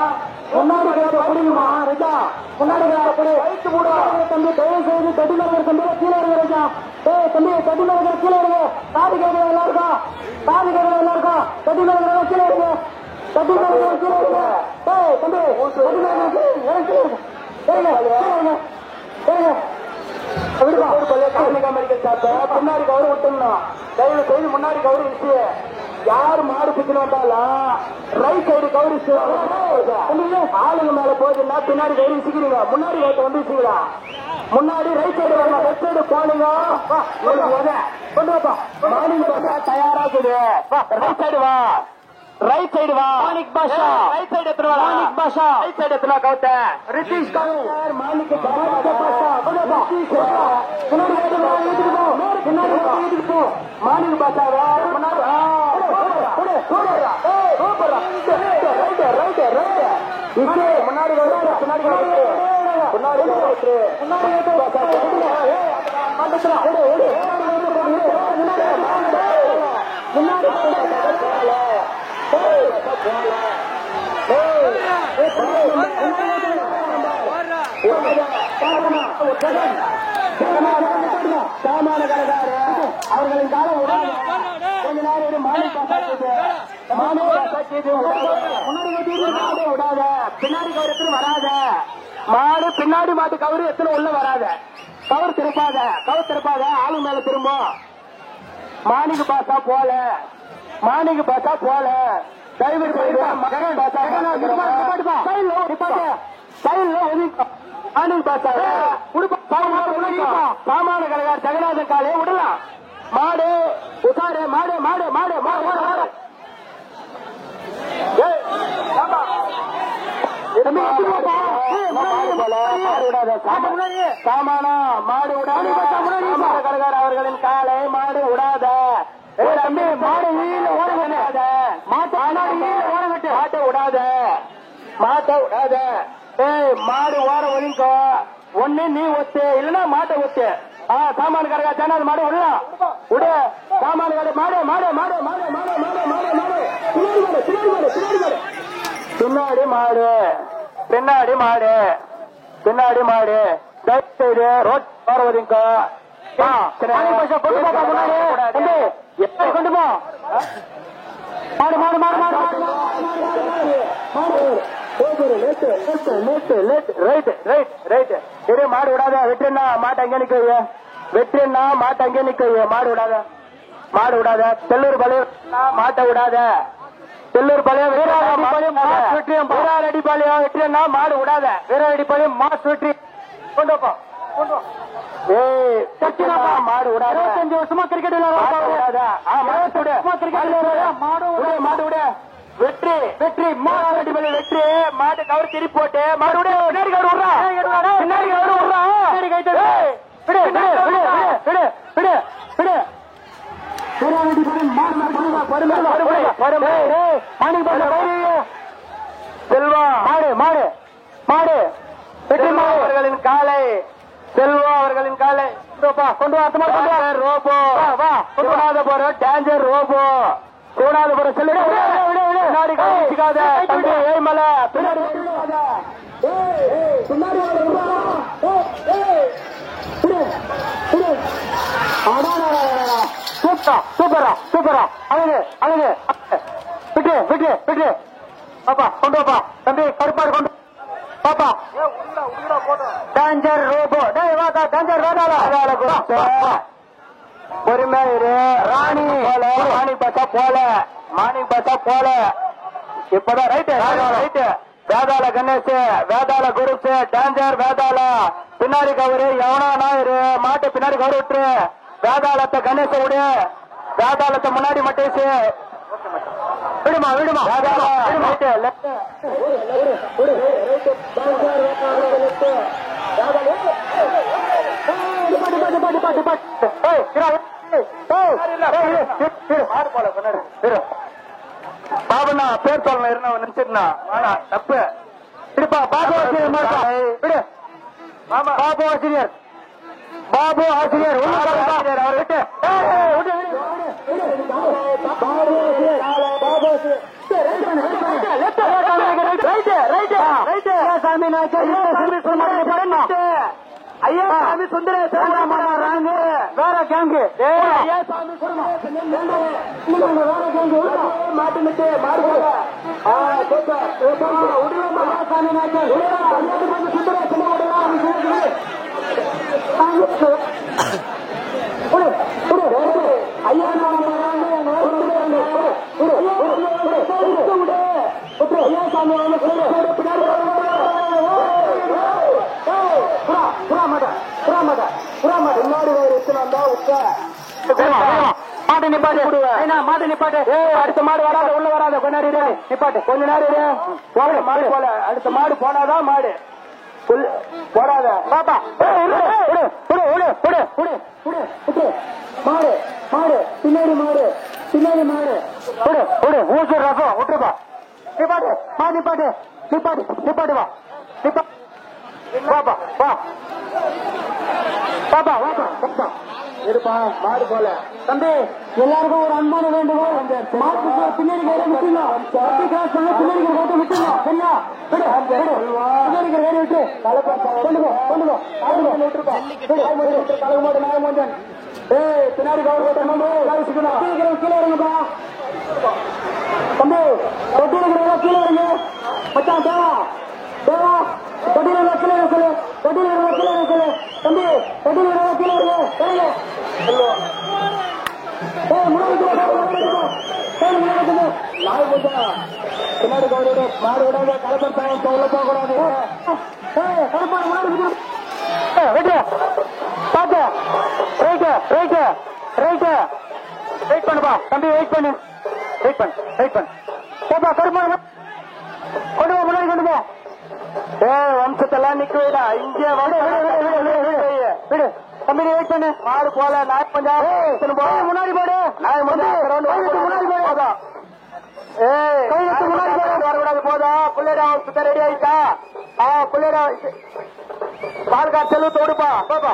முன்னாடி புரியுமா ரஜா முன்னாடி வயிற்று மூட தம்பி தயவு செய்து தடுநகர் தம்பி கீழே இருக்கு ரஜா தம்பி தடுநகர் கீழே இருக்கு காது கேட்கறது எல்லாருக்கும் தடுநகர் கீழே இருக்கு தடுநகர் கீழே இருக்கு தம்பி பின்னாடி கௌரி விட்டுணும் தயவு செய்து முன்னாடி கௌரி இருக்கு யாரு மாடு பிச்சுன்னு வந்தாலும் ரைட் சைடு கௌரி ஆளுங்க மேல போகுதுன்னா பின்னாடி கௌரி சிக்கிறீங்க முன்னாடி ரைட் வந்து சிக்கிறா முன்னாடி ரைட் சைடு வரலாம் லெஃப்ட் சைடு போனீங்க கொண்டு வாப்பா மார்னிங் பார்த்தா தயாராகுது ரைட் சைடு வா ரைட் சைடு வா மாணிக் பாஷா ரைட் சைடு எத்தனை மாணிக் பாஷா ரைட் சைடு எத்தனை கவுத்த ரிஷிஷ் கவுர் மாணிக் பாஷா முன்னாடி போ மாணிக் பாஷா முன்னாடி முன்னாடி சாமான கடைக்காரு அவர்களின் காலம் கொஞ்ச நேரம் விடாத பின்னாடி கவர் எத்தனை வராத மாடு பின்னாடி மாட்டு கவரு எத்தனை உள்ள வராத கவர் திருப்பாத ஆளு மேல திரும்பும் மாணிக்கு பாசா போல டிரைவர் சாமான கடைக்கார் ஜெகநாதன் காலையே விடலாம் மாடு உசாரு மாடு சாமானா மாடு விடாத கடைக்கார் அவர்களின் காலை மாடு விடாத தம்பி மாடு மாட்டை விடாத மாடு ஓர ஒதுங்கோ ஒண்ணு நீ ஒத்து இல்லன்னா மாட்டை ஒத்து சாமான கடைக்கா ஜனாது மாடு விடலாம் விடு சாமான கடை மாடு பின்னாடி மாடு சைடு ரோட் ஓர ஒதுங்கோ கொண்டு போ மாடு விடாத வெற்றினா மாட்டை அங்கே நிக்க மாடு விடாத செல்லூர் பழைய மாட்டை விடாத வீராரெட்டிப்பாளையம் வெற்றினா மாடு விடாத வீராரெட்டிப்பாளையம் மாஸ் வெற்றி கொண்டு போ மாடு விடாத 25 வருஷமா கிரிக்கெட் மாடு விட வெற்றி மாடு கவர் திருப்பி போட்டு மாடு விட பின்னாடி செல்வா மாடு வெற்றி மாடுகளின் காலை செல்வா கொண்டு வா கொண்டு வா ரோபோ வா சிவநாதபுரம் டேஞ்சர் ரோபோ சிவநாதபுரம் செல்லு பின்னாடி காமிச்சிக்காத தம்பி ஏய்மலை பின்னாடி சூப்பரா சூப்பரா அழகு அழகு விட்டு விட்டு விட்டு பாப்பா கொண்டு வாப்பா தம்பி கருப்பாடு கொண்டு பாப்பா டேஞ்சர் ரோபோ டேய் வாடா டேஞ்சர் ரோடால பொறுமை இரு ராணி போல மாணி பார்த்தா போல மாணி பார்த்தா போல இப்பதான் ரைட்டு ரைட்டு வேதாள கணேஷ் வேதாள குருஸ் டேஞ்சர் வேதாள பின்னாடி கவரு எவனா நாயரு மாட்டு பின்னாடி கவரு விட்டுரு வேதாளத்தை கணேச விடு வேதாளத்தை முன்னாடி மட்டேசு விடுமா விடுமா வேதாளம் பாபண்ணா பேர் சொல்லணும் இருந்தா நினைச்சிருந்தா ஆனா தப்பு இருப்பா பாபு ஆசிரியர் விடு பாபு ஆசிரியர் பாபு ஆசிரியர் ஆசிரியர் அவர் விட்டு ஐயா சாமி சுந்தரேஷ் வேற கேங்கு ஐயா சாமி மாட்டு மாறு ஐயா மாட்டு நிப்பாட்டு மாட்டு நிப்பாட்டு அடுத்த மாடு வராத உள்ள வராத கொஞ்ச நேரம் நிப்பாட்டு கொஞ்ச நேரம் மாடு போல அடுத்த மாடு போனாதான் மாடு போடாத பாப்பா மாடு மாடு பின்னாடி மாடு பின்னாடி மாடு ஊசூர் ரசம் விட்டுருப்பா நிப்பாட்டு மா நிப்பாட்டு நிப்பாட்டு நிப்பாட்டு வா நிப்பா பாப்பா வா பாப்பா வாப்பா இருப்பா மாடு போல தம்பி எல்லாருக்கும் ஒரு அன்பான வேண்டுகோள் மாட்டு பின்னாடி வேற விட்டுலாம் பின்னாடி வேற விட்டு கலகமாட்டு நாயமோஞ்சன் பின்னாடி கீழே இருங்கப்பா தம்பி தொட்டி இருக்கிறவங்க கீழே இருங்க மச்சான் தேவா தேவா தொட்டில கீழே சொல்லு தொட்டில கீழே சொல்லு தம்பி தொட்டில கீழே இருங்க பின்னாடி மாடு விடாத கலப்பட்டாயம் உள்ள போகக்கூடாது வெயிட் பண்ணுப்பா தம்பி வெயிட் பண்ணு வெயிட் பண்ணு போப்பா கருப்பாடு கொண்டு போ முன்னாடி கொண்டு போ வம்சத்தெல்லாம் நிக்க வைடா இங்கே விடு தம்பி வெயிட் பண்ணு மாடு போல நாய் பஞ்சாப் முன்னாடி போடு நாய் முன்னாடி போதா முன்னாடி வரக்கூடாது போதா பிள்ளைடா ரெடி ஆயிட்டா பிள்ளைடா பால் காய்ச்சல் தோடுப்பா பாப்பா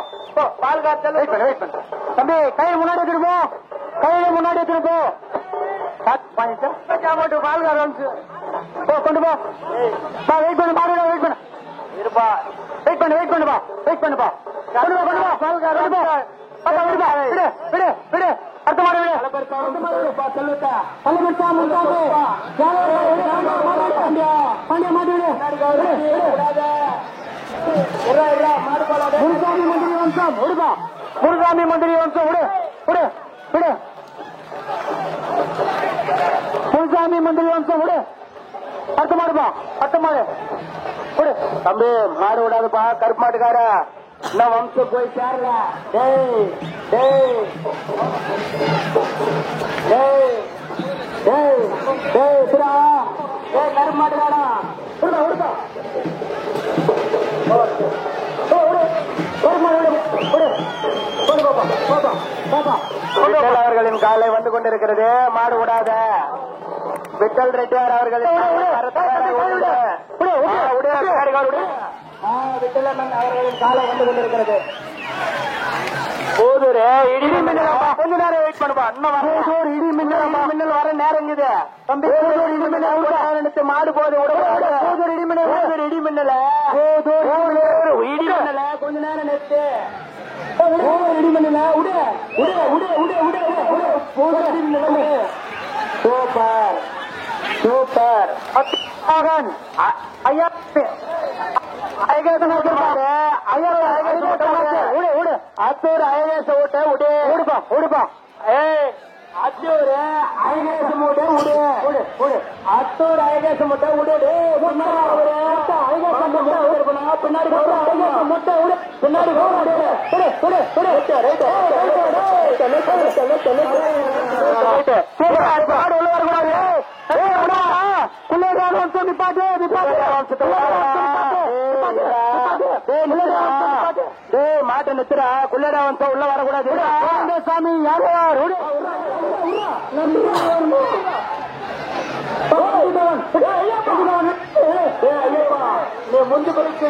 பால் காய்ச்சல் வெயிட் பண்ணு தம்பி கையை முன்னாடி எடுத்துட்டு கையில முன்னாடி எடுத்துட்டு பால் காய்ச்சல் கொண்டு போ வெயிட் பண்ணு மாடு வெயிட் பண்ணு இருப்பா வெயிட் பண்ணுப்பா வெயிட் பண்ணுப்பா அடுத்த மாடு முருகாமி மந்திரி வம்சம் முருகாமி மந்திரி வம்சம் விடு அடுத்த மாடுப்பா அடுத்த மாடு விடு தம்பி மாடு விடாதுப்பா கருப்பு மாட்டுக்கார இன்னும் வம்சம் போய் சேரல கருப்பு மாட்டுக்காரா விடுப்பா அவர்களின் காலை வந்து கொண்டிருக்கிறது மாடு விடாத விட்டல் ரெட்டியார் அவர்களின் விட்டலண்ணன் அவர்களின் காலை வந்து கொண்டிருக்கிறது போதுரு இடி மின்னல் கொஞ்ச நேரம் வெயிட் பண்ணுப்பா. இன்னும் இடி மின்னல் வர நேரம் இருக்குது தம்பி. இடி மின்னல் மாடு போது இடி மின்னல் இடி மின்னல கொஞ்ச நேரம் நெட்டு இடி மின்னல உடு உடு உடு உடு உடு உடு இடி மின்னல். சூப்பர் சூப்பர் ஐயா அத்தூர் ஐஏஎஸ் ஓட்ட விடு விடுப்பா விடுப்பா. அத்தூர் ஐஏஎஸ் மூட்டை விடு விடு அத்தூர் ஐஏஎஸ் மூட்டை விடு பின்னாடி முட்டை விடு பின்னாடி உள்ள வரக்கூடாது. மாட்ட நித்துறா குள்ளடா வந்து உள்ள வரக்கூடாது சாமி. யார் நீ முந்து பறிச்சு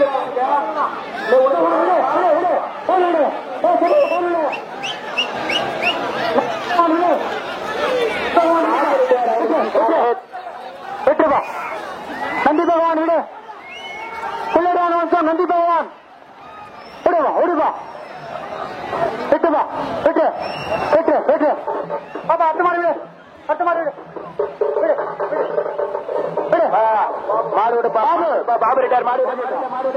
விட்டுப்பா. நந்தி பகவான் விடு குள்ளடான வம்சம் நந்தி பகவான் விடுவா விடுவா விட்டுப்பா விட்டு விட்டு விட்டு பாப்பா அடுத்த மாடு விடு அடுத்த மாடு விடு விடு விடு மாடு விடு பாபு பாபு ரிட்டார் மாடு மாடு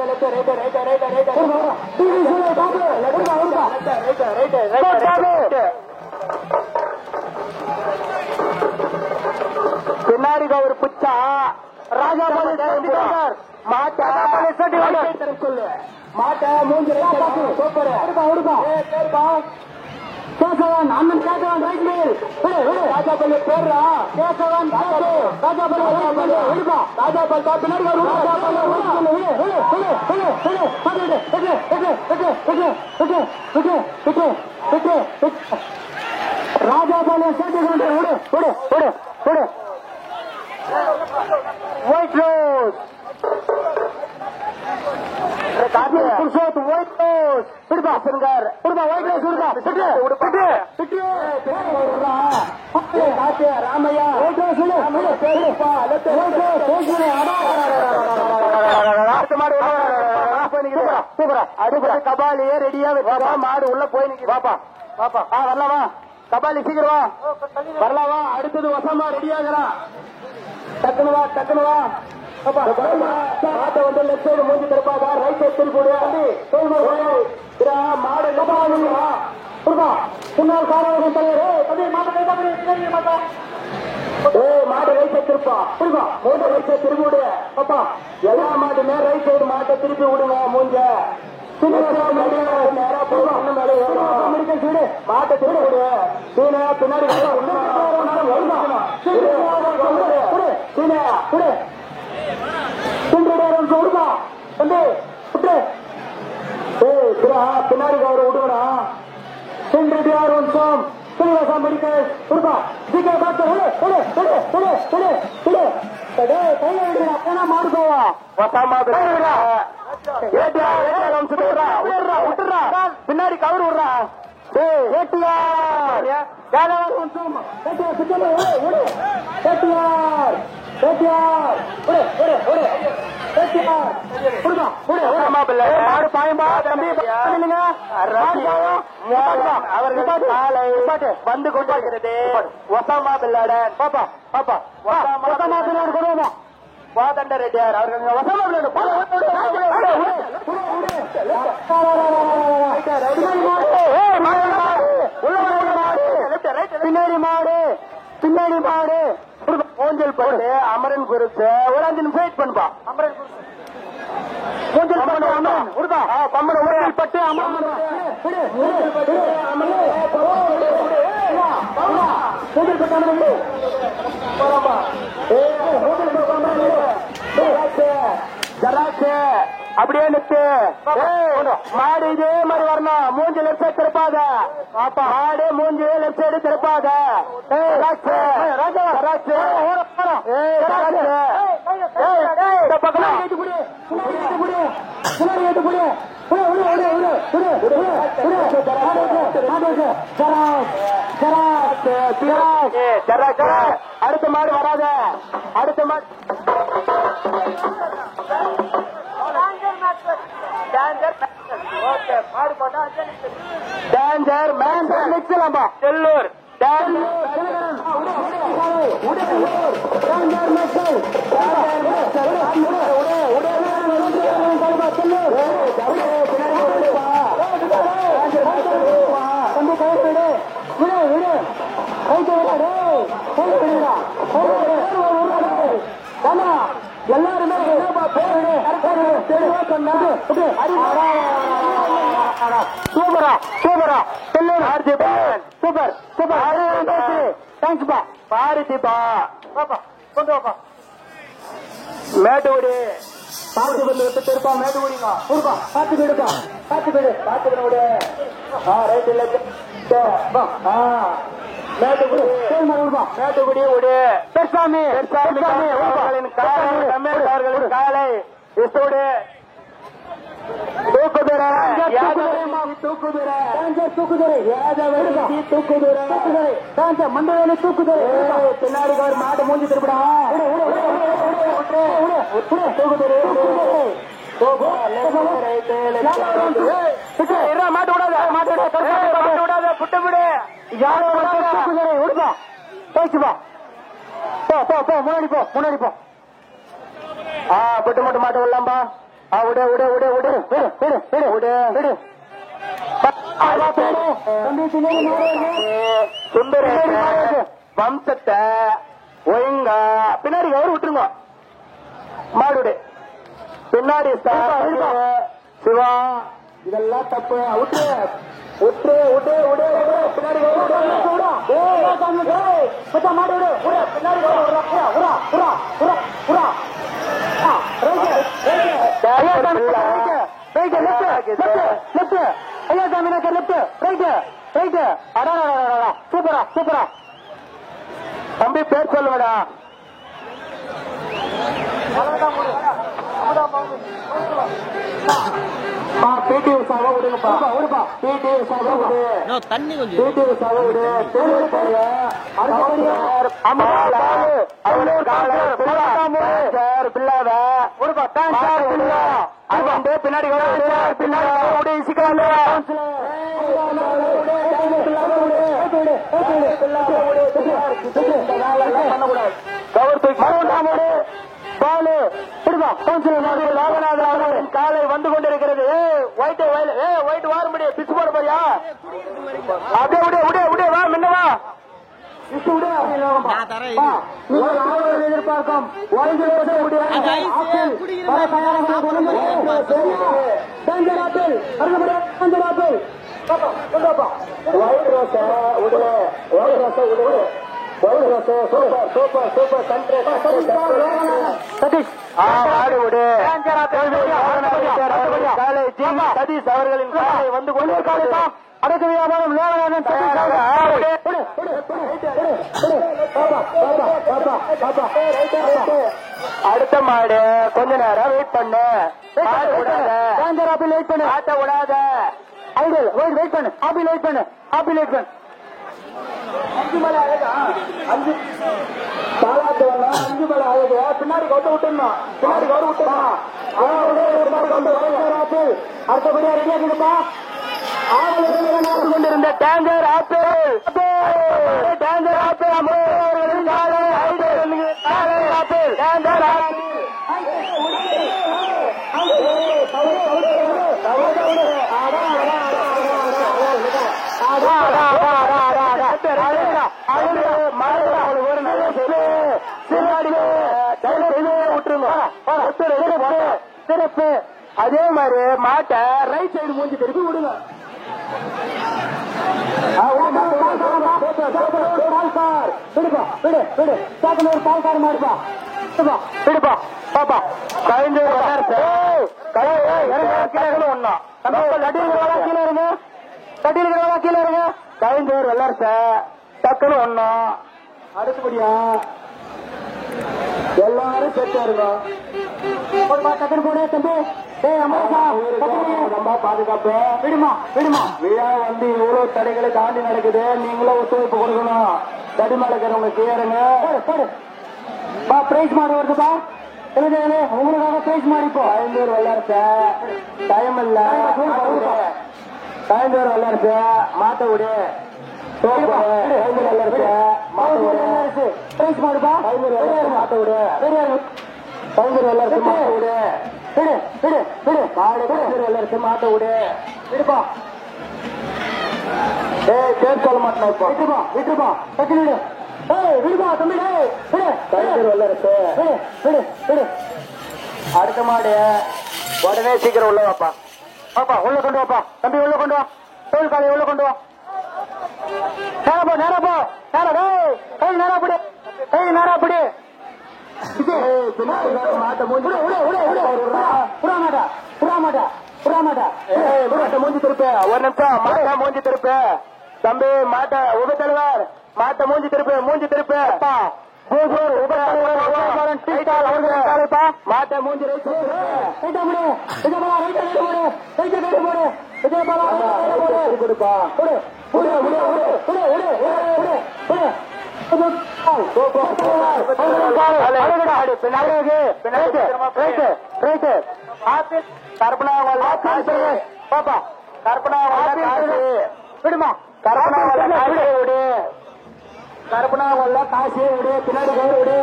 பின்னாடி ஒரு புச்சா ராஜா மாட்டா சொல்லு மாட்ட மூஞ்சி சூப்பர் கேசவன் அண்ணன் கேசவன் ரைட் மேல் ராஜாபல்லி பேர்றா கேசவன் ராஜாபல்லி விடுப்பா ராஜாபல் பின்னாடி ராஜாபல்லி சேர்த்து விடு விடு விடு விடு ஒயிட் ரோஸ் ஒயிட் ரோஸ் விடுப்பா சிறுங்கார் விடுப்பா ஒயிட் ரோஸ் விடுப்பா ராமையா கபாலியே ரெடியா வச்சா மாடு உள்ள போய் நிக்க பாப்பா பாப்பா வரலாமா கபாலி சீக்கிரமா வரலாமா. அடுத்தது வசமா ரெடியாகிறான் டக்குனு வா டக்குனு வா மாட்டை வந்து லெப்ட் சைடு மூஞ்சி திருப்பாங்க ரைட் சைடு திருப்பி மாடு முன்னாள் காரணம் மாடு ரைட் சைடு திருப்பா புரியுமா மூணு ரைட் சைடு திருப்பி விடு பாப்பா. எல்லா மாட்டுமே ரைட் சைடு மாட்டை திருப்பி விடுங்க மூஞ்ச மாட்டை திருப்பி விடு சீனா பின்னாடி பின்னாடி கவரை விடுவா சென்றியார் வம்சம் சீனிவாசம் மெடிக்கல் கொடுப்பா சீக்கிரம் மாடு போவா பின்னாடி கவர் விடுறா வந்து கொண்டிருக்கிறது ஒசாமா பில்லாடன் பாப்பா பாப்பா ஒசாமா பில்லாடு கொடுவோமா வாதண்ட ரெட்டியார் அவர்கள் ஒசாமா பின்னாடி மாடு பின்னாடி மாடு மூஞ்சல் பட்டு அமரன் குருத்து ஒரு 5 நிமிஷம் வெயிட் பண்ணுப்பா. அமரன் மூஞ்சல் பட்டு அமரன் உருதா பம்மன் மூஞ்சல் பட்டு அமரன் அப்படியே நிற்கு மாடு இதே மாதிரி வரணும். மூஞ்சி லெப்ட் சைடு திருப்பாத பாப்பா மாடு மூஞ்சி லெப்ட் சைடு திருப்பாத பின்னாடி ஏட்டு போடு அடுத்த மாடு வராத அடுத்த மாடு டேஞ்சர் மேன் நிச்சலாம்பா செல்லூர் எல்லாருமே சூப்பரா சூப்பரா செல்லூர் சூப்பர் சூப்பர் தேங்க்ஸ்பா பாரிதிப்பா பாப்பா கொண்டு வாப்பா மேட்டுக்குடி பார்த்து வந்து விட்டு திருப்பா மேட்டுக்குடிங்க கொடுப்பா பார்த்து விடுப்பா பார்த்து விடு பார்த்து விடு ரைட் இல்ல மேட்டுக்குடி மேட்டுக்குடி விடு பெருசாமி அவர்களின் காலை ரமேஷ் அவர்களின் காலை இசோடு தூக்குதுரை மண்டல தூக்குதுரை பின்னாடி ஒரு மாட்டு மூஞ்சி திருப்பிடா மாட்டு விடாத புட்டு விடு தூக்குதுரை விடுப்பா பேசுப்பா முன்னாடி போ புட்டு மட்டும் மாட்ட விடலாம்பா விடு விடு விடு விடு விடு விடு விடு விடு சுந்தர வம்சத்தை ஒழுங்க பின்னாடி கவர் விட்டுருங்க மாடுடு பின்னாடி சிவா இதெல்லாம் தப்பு விட்டு விட்டு விட்டு விடு பின்னாடி மாடு விடு பின்னாடி சூப்பரா சூப்பரா தம்பி பேர் சொல்லுவடா பிடி உஷாவா விடுங்கப்பா விடுப்பா பிடி உஷாவா விடு தண்ணி கொஞ்சம் பிடி உஷாவா விடு பிள்ளாத விடுப்பா பின்னாடி பின்னாடி சிக்கல காலை வந்து கொண்டிருக்கிறது ஒயிட் வார முடியும் பிச்சு போட போறியா அப்படியே விட விட விட வா முன்னவா எதிர்பார்க்கும் சதீஷ் அவர்களின் காலை வந்து கொண்டிருக்காங்க அடக்க வியாபாரம் அடுத்த மாடு கொஞ்ச நேரம் வெயிட் பண்ணு வெயிட் பண்ணு ஆட்ட விடாத ஐடியல் வெயிட் பண்ணு ஆப்பி லைட் பண்ணு ஆப்பி லைட் பண்ணு அஞ்சு மலை அழகா அஞ்சு அஞ்சு மலை அழகு பின்னாடி கவுட்டு விட்டுருந்தோம் பின்னாடி கவுட்டு விட்டுருந்தோம் அடுத்தபடியா ரெடியா இருக்குப்பா கொண்டிருந்த danger apple danger apple apple danger சிறப்பு அதே மாதிரி மாட்டை ரைட் சைடு மூஞ்சி திருப்பி விடுங்க பால்கார் மாடுப்பா விடுப்பா பாப்பா கழிஞ்சு ஒன்னா கீழே இருங்க கட்டியிருக்கிறவா கீழே இருங்க கழிஞ்சோர் வெள்ளர்ச டக்குன்னு ஒன்னும் அடுத்தபடியா எல்லாரும் செட்டா இருக்கும் டக்குனு போடு தம்பி. ரொம்ப பாதுகாப்பு. விடுமா விடுமா. விழா வந்து இவ்வளவு தடைகளை தாண்டி நடக்குது. நீங்களும் ஒத்துழைப்பு கொடுக்கணும். தடிமலை இருக்கிறவங்க கேளுங்க. பிரைஸ் மாடு வருதுப்பா. உங்களுக்காக பிரைஸ் மாடிப்போம். ஐநூறு விளையாடுச்ச டைம் இல்ல. ஐநூறு விளையாடுச்சு மாட்ட விடு. பிரைஸ் மாடுப்பா. ஐநூறு விளையாடு மாட்ட விடு. ஐநூறு விளையாடுச்சு மாட்ட விடு. விடு விடு விடு. மாடு விளையாடுச்சு மாட்ட விடு. விடுப்பா. பேர் சொல்ல மாட்டேன். இப்போ விட்டுப்பா விட்டுப்பா. பத்தி விடு. விடுப்பா தம்பி. விளையாடுச்சு விடு விடு விடு. அடுத்த மாடு உடனே சீக்கிரம் உள்ள வாப்பா. பாப்பா உள்ள கொண்டு வாப்பா. தம்பி உள்ள கொண்டு வா. கோயில் காலை உள்ள கொண்டு வா. நேரா போ நேரா போ. நேரா கை நேரா பிடி. கை நேரா பிடி. மாட்ட மூஞ்சி மூஞ்சி திருப்பு. ஒரு நிமிஷம். மாட்டா மூஞ்சி திருப்பு. தம்பி மாட்ட உப தலைவர் மாட்ட மூஞ்சி திருப்பு. மூஞ்சி திருப்பு. மாட்ட மூஞ்சி கொடுப்பா. கற்பனா பாப்பா. கற்பனா விடுமா. கற்பனா விடு. கற்பனா காசு விடு. பின்னாடி கயிறு விடு.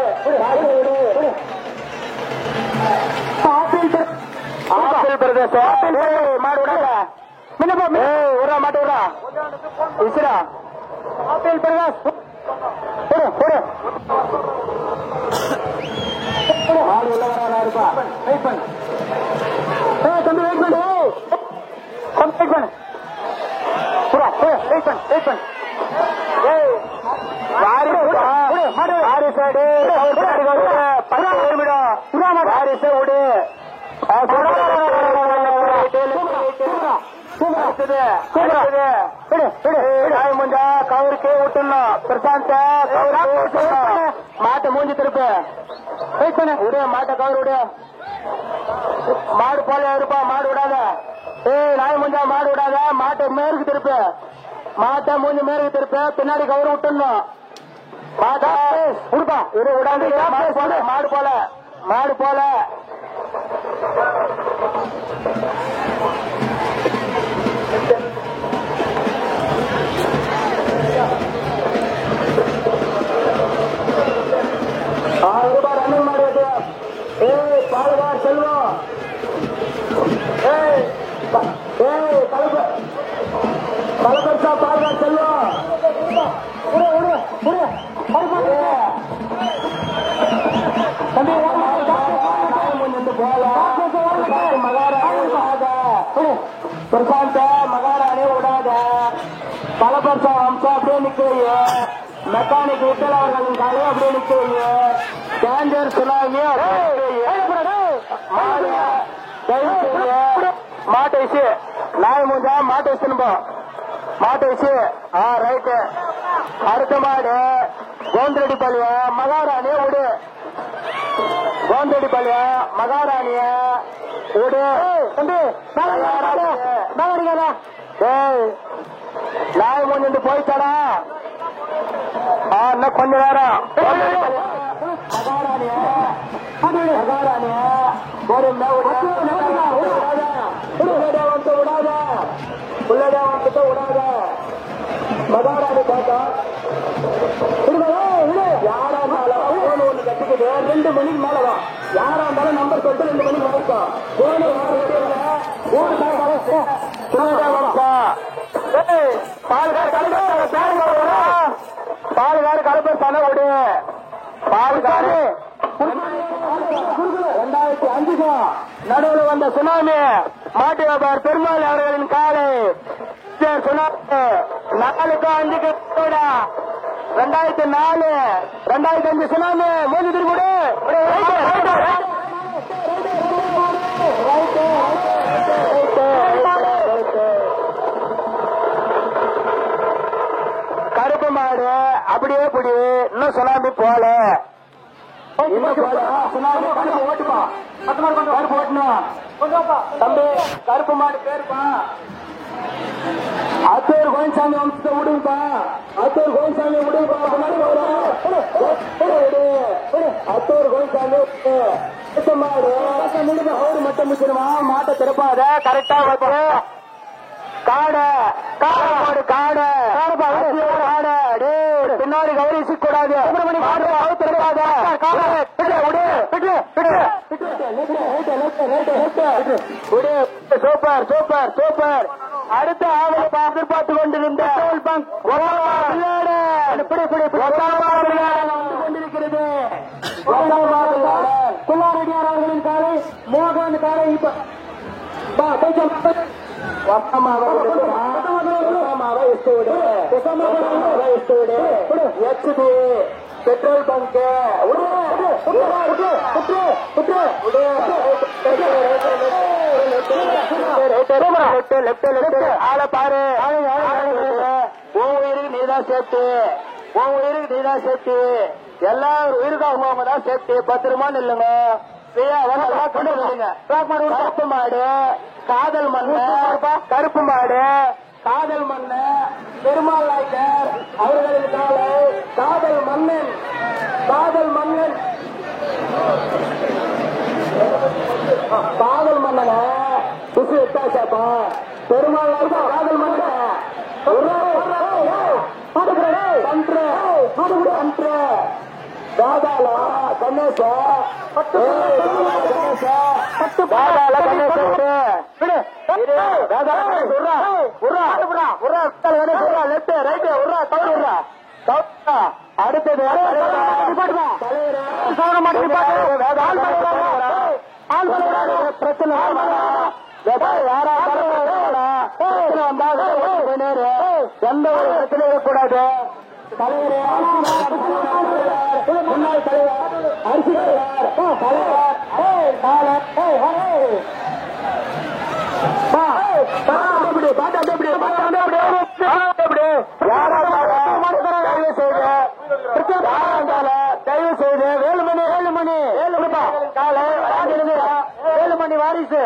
ஆப்பிள் பிரதேசம் மாடு விடாத. விடா மாட்டு விடா. இசுரா ஆப்பிள் பிரதேஷ் மாடு உள்ள வர இருப்பா. வெயிட் பண்ணு தம்பி. வெயிட் பண்ணு. வெயிட் பண்ணு. வெயிட் பண்ணு. வெயிட் பண்ணு. கவுருக்கே விட்டுணும். பிரசாந்த மாட்டை மூஞ்சி திருப்பு. விடு மாட்டை கவுரு விடு. மாடு போல இருப்பா. மாடு விடாத. நாய் முஞ்சா மாடு விடாத. மாட்டை மேற்கு திருப்பு. மாட்டை மூஞ்சி மேற்கு திருப்பு. பின்னாடி கவுரு விட்டுணும். மாட்டா விடுப்பா. இரு விடாது. மாடு போல மாடு போல மாடு போல. ரன்னிங் மாடு. பாலுகார் செல்வம். கலப்பரிசா பாலுகார் செல்வம். பிரசாந்த மகாராணி விடாத. கலப்பரிசா வம்சம் அப்படியே நிக்கிறீங்க. மெக்கானிக் விட்டல் அவர்களின் காலையை அப்படியே நிக்கிறீங்க. டேஞ்சர் சுனாமி மாட்டை இசு. நாய் மூஞ்சா மாட்டை இசுன்போ. மாட்டை இசு. ரைட்டு. அடுத்த மாடு கோந்தரெடி பள்ளிய மகாராணிய விடு. கோந்தரெடி பள்ளிய மகாராணிய விடு. நாய் மூஞ்சி போயிட்டாடா. இன்னும் கொஞ்ச நேரம். மகாராணிய மகாராணிய விடாத. உள்ளதா வந்துட்டு விடாத. மகாராணி பாத்தா யாரா இருந்தாலும் போன ஒண்ணு கட்டிக்கிட்டு 2 மணிக்கு மேலதான். யாரா இருந்தாலும் நம்பர் சொல்லிட்டு 2 மணிக்கு வரைக்கும் பாலுகாரு கலப்பர் தானே விடு. பாலுகாரு 2005 நடுவில் வந்த சுனாமி மாட்டு வியாபார பெருமாள் அவர்களின் காலை சுனாமி 4-5 2004 2005 சுனாமி மோதி திருக்கூடு. கருப்பு மாடு அப்படியே புடி. இன்னும் சுனாமி போல. ஓட்டுப்பா கருப்பு ஓட்டணும் தம்பி கருப்பு மாடு பேருப்பா அத்தூர் கோயின்சாமி வம்சத்தை விடுங்கப்பா அத்தூர் கோயின்சாமி விடுங்கப்பா அத்தூர் கோயின்சாமி மாடு அவரு மட்டும் முடிச்சிருவா மாட்டை திறப்பாத கரெக்டா வச்சு காடை காடு காடை காடை பின்னாடி கவனிச்சு கூடாது சூப்பர் சூப்பர் சூப்பர் அடுத்த ஆவலை எதிர்பார்த்து கொண்டிருந்த கொண்டிருக்கிறது குள்ளாரெட்டியார் அவர்களின் காலை மோகன் காலை இப்ப பெட்ரோல் பங்க் ஆளை பாரு உயிருக்கு நீதான் சேஃப்டி உயிருக்கு நீதான் சேஃப்டி எல்லா உயிருக்கும் அவங்க தான் சேஃப்டி பத்திரமான்னு இல்லைங்க கருப்பு மாடு காதல் மண்ணு கருப்பு மாடு காதல் மண்ணு பெருமாள் நாயக்கர் அவர்களின் காலை காதல் மன்னன் காதல் மன்னன் காதல் மன்னன சுசு எட்டாச்சாப்பா பெருமாள் நாயக்கர் காதல் மன்னன் தாதாலா கணேச அடுத்தது பிரச்சனை யாரா எந்த ஒரு பிரச்சனை இருக்கக்கூடாது முன்னாள் தலைவர் அரிசி தயவு செய்து வேலுமணி வாரிசு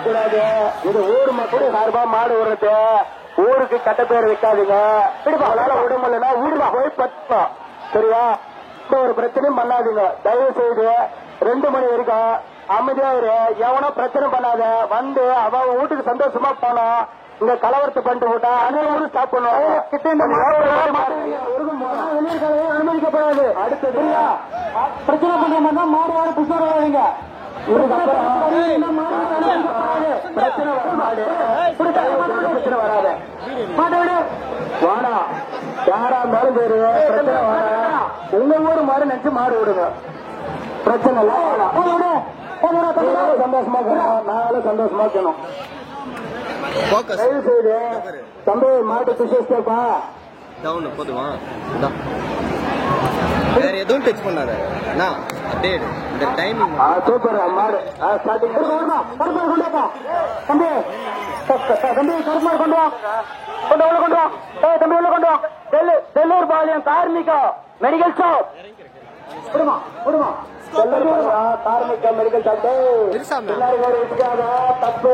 கூடாது இது ஊர் மக்கள் சார்பா மாடு விடுறது ஊருக்கு கட்ட பேர் வைக்காதீங்க அதனால உடம்புலன்னா ஊர்ல போய் பத்தோம் சரியா ஒரு பிரச்சனையும் பண்ணாதீங்க தயவு செய்து 2 மணி வரைக்கும் அமைதியா இரு எவனோ பிரச்சனை பண்ணாத வந்து அவன் வீட்டுக்கு சந்தோஷமா போனோம் இங்க கலவரத்தை பண்ணிட்டு விட்டா அனைவரும் ஸ்டாப் பண்ணுவோம் அனுமதிக்கப்படாது அடுத்தது பிரச்சனை பண்ற மாதிரி தான் மாடு வாடு புதுசாக வராதிங்க பிரச்சனை வராது வாடா யாரா இருந்தாலும் பேரு பிரச்சனை வாடா உங்க ஊர் மாடு நினைச்சு மாடு விடுங்க பிரச்சனை இல்ல சந்தோஷமா நாங்களும் சந்தோஷமா இருக்கணும் தயவு செய்து தம்பி மாட்டு பிசிப்பா போதுமா வேற எதுவும் டச் பண்ணாத அப்படியே இந்த டைமிங் சூப்பர் மாடு ஸ்டார்டிங் கொண்டாப்பா தம்பி தம்பி கருமாடு கொண்டு வா உள்ள தம்பி உள்ள கொண்டு வா செல்லூர் பாளையம் கார்மிகா மெடிக்கல் ஷாப் விடுமா கார்மிகா மெடிக்கல் ஷாப் தப்பு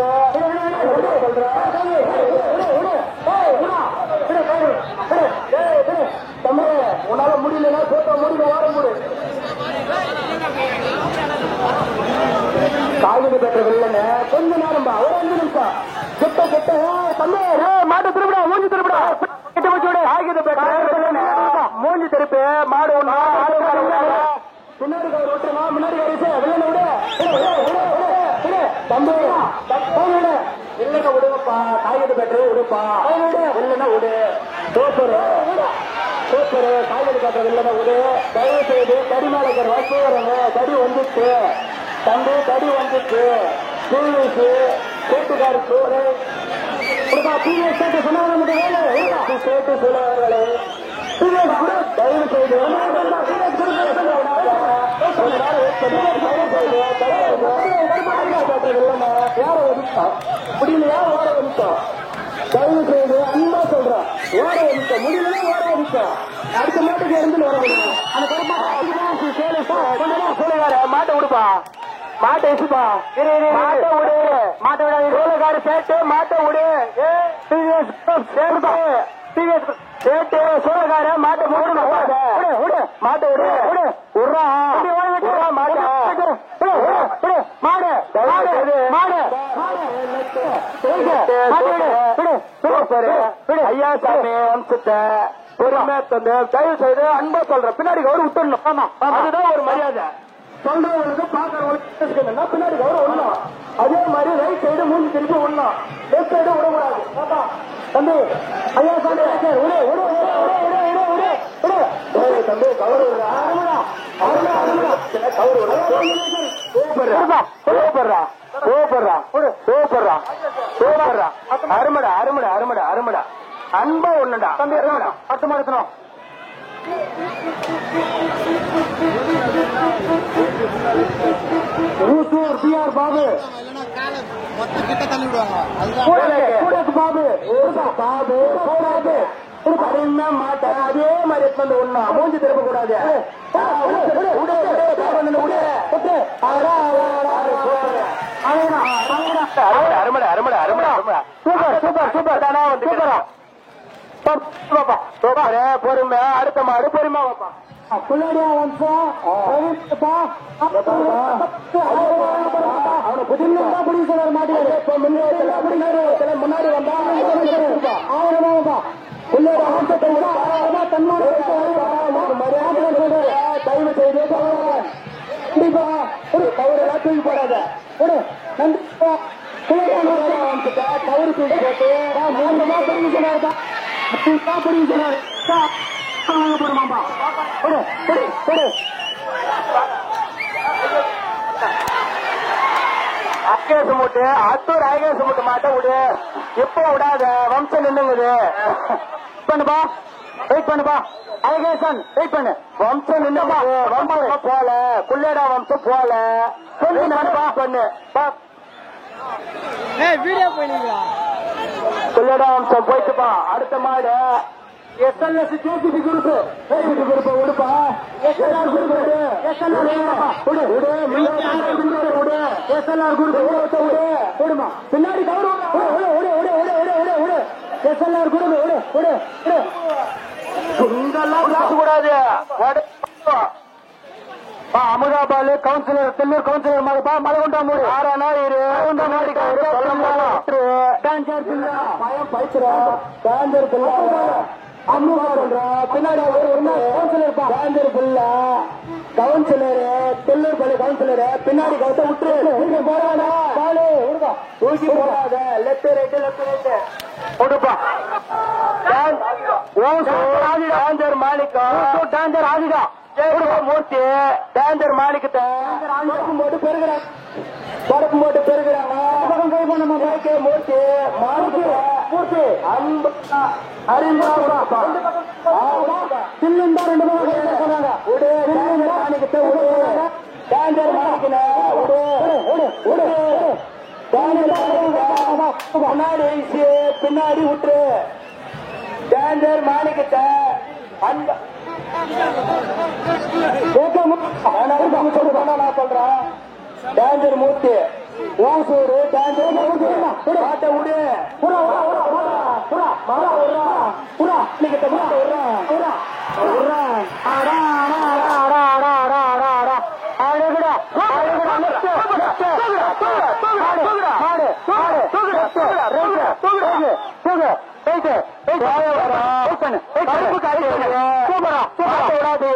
தம்பி உன்னால முடியலன்னா போட்டோ முடியல வார முடி காய்கறி பெற்றது இல்லைங்க கொஞ்ச நேரம்பா ஒரு 5 நிமிஷம் கிட்ட தம்பி மாட்டு திருப்பிடா மூஞ்சி திருப்பிடா கிட்ட வச்சு காய்கறி பெற்ற மூஞ்சி திருப்பி மாடு ஒண்ணு பின்னாடி கயிறு விட்டுருமா முன்னாடி கயிறு விட தம்பி இல்லைன்னா விடுங்கப்பா காய்கறி பெற்று விடுப்பா இல்லைன்னா விடு சூப்பரு காய்கறி காட்டுறது இல்லைன்னா விடு தயவு செய்து கடி மேல வச்சு வரங்க கடி வந்துச்சு தம்பி கடி வந்துச்சு டிவிசி கூட்டுக்காரு சூடு சேட்டு சொன்னவர்களே சேட்டு சூழவர்களே தயவு செய்து யாரை முடியலையா ஓட வந்துட்டோம். தயவு செய்து அன்பா சொல்றோம், ஓட வந்துட்டோம். முடியலையா ஓட வந்துட்டோம். அடுத்த மாட்டுக்கு இருந்து வர முடியும். அந்த சோழகார மாட்டை விடுப்பா, மாட்டை வச்சுப்பா, மாட்டை விடு, மாட்டை விட சோழகார சேர்த்து மாட்டை விடு. சேட்டு சோழகார மாட்டை மூடு, மாட்டை விடு, விடுறா மாட்டை மாடு மாடு ஐயா சாமி அம்சத்தை பொறுமை தந்து தயவு செய்து அன்பா சொல்ற பின்னாடி கௌரவம் விட்டுடணும். அதுதான் ஒரு மரியாதை. சொல்றவங்களுக்கு பாக்குறவங்களுக்கு பின்னாடி கௌரவம் விடணும். அதே மாதிரி ரைட் சைடு மூஞ்சி திருப்பி விடணும், லெப்ட் சைடு விடக்கூடாது. தம்பி ஐயா சாமி தம்பி கௌரவம் அருமடா அருமடா அருமடா அருமடா அன்பா ஒண்ணுடா தம்பி அருமடா பத்து மாதம் பாபு பாபு பாபு மாட்டேன். அதே மாதிரி எடுத்து ஒண்ணா மூஞ்சி திரும்ப கூடாது. அருமடா அருமடா அருமடா அருமடா சூப்பர் சூப்பர் சூப்பர் தானா வந்து பொறுமை. அடுத்த மாடு பொறுமை வைப்பா. பிள்ளையா வம்சம் அவனை புதினா புரிய சொல்ல மாட்டேன். முன்னாடி வந்தா பிள்ளையோட வம்சத்தை தன்மான தயவு செய்து கண்டிப்பா ஒரு தவறு தூக்கி போடாத. கண்டிப்பா தவறு தூக்கி போட்டு மூலமா புரிய சொன்னாருப்பா புரிய சொன்னாரு. போடுமாப்பா அக்கேச மூட்டு அத்தூர் அயகேச மூட்டு மாட்ட விடு. எப்போ விடாத வம்சம் நின்னுங்குது. பண்ணுப்பா வெயிட் பண்ணுப்பா அயகேசன் வெயிட் பண்ணு. வம்சம் நின்னுப்பா வம்சம் போல குள்ளேடா வம்சம் போல சொல்லி நானுப்பா பண்ணு வீடியோ போனீங்களா? குள்ளேடா வம்சம் போயிட்டுப்பா. அடுத்த மாடு SLS JCB group JCB group விடுப்பா. எஸ்எல்ஆர் குரூப் விடு. எஸ்எல்ஆர் விடு விடு விடு. எஸ்எல்ஆர் குரூப் விடுமா. பின்னாடி கௌரவம் விடு விடு விடு விடு விடு விடு. எஸ்எல்ஆர் குரூப் விடு விடு விடு. இங்கெல்லாம் பேசக்கூடாது. அமுதாபால் கவுன்சிலர் தெல்லூர் கவுன்சிலர் மாதிரிப்பா மலைகுண்டா மூடு ஆறானா இரு மாடி டான்சர் பிள்ளை பயம் பைத்துறா டான்சர் பிள்ளை அம்முகா சொல்றா. பின்னாடி கவுன்சிலர் டான்சர் பிள்ளை கவுன்சிலரு தெல்லூர் பள்ளி கவுன்சிலரு பின்னாடி கவுத்த விட்டுரு போறாடா பாலு தூக்கி போடாத. லெப்ட் ரைட்டு லெப்ட் ரைட்டு கொடுப்பா. டான்சர் மாணிக்கா டான்சர் ஆதிகா மூர்த்தி டான்சர் மாணிக்கத்தை போட்டு பெருகிறாங்க. படப்பு போட்டு பெருகிறாங்க. மூர்த்தி மூர்த்தி அன்பு அறிந்தாப்பா சில்லுண்டா ரெண்டு பேரும் சொன்னாங்க. விடு மாணிக்கத்தை விடு. டான்சர் மாணிக்கன விடு விடு விடு. முன்னாடி பின்னாடி விட்டுரு. டான்சர் மாணிக்கத்தை அன்பு நான் சொல்றேன். டான்சர் மூர்த்தி ஓசூர் டான்சர் மாட்ட விடு.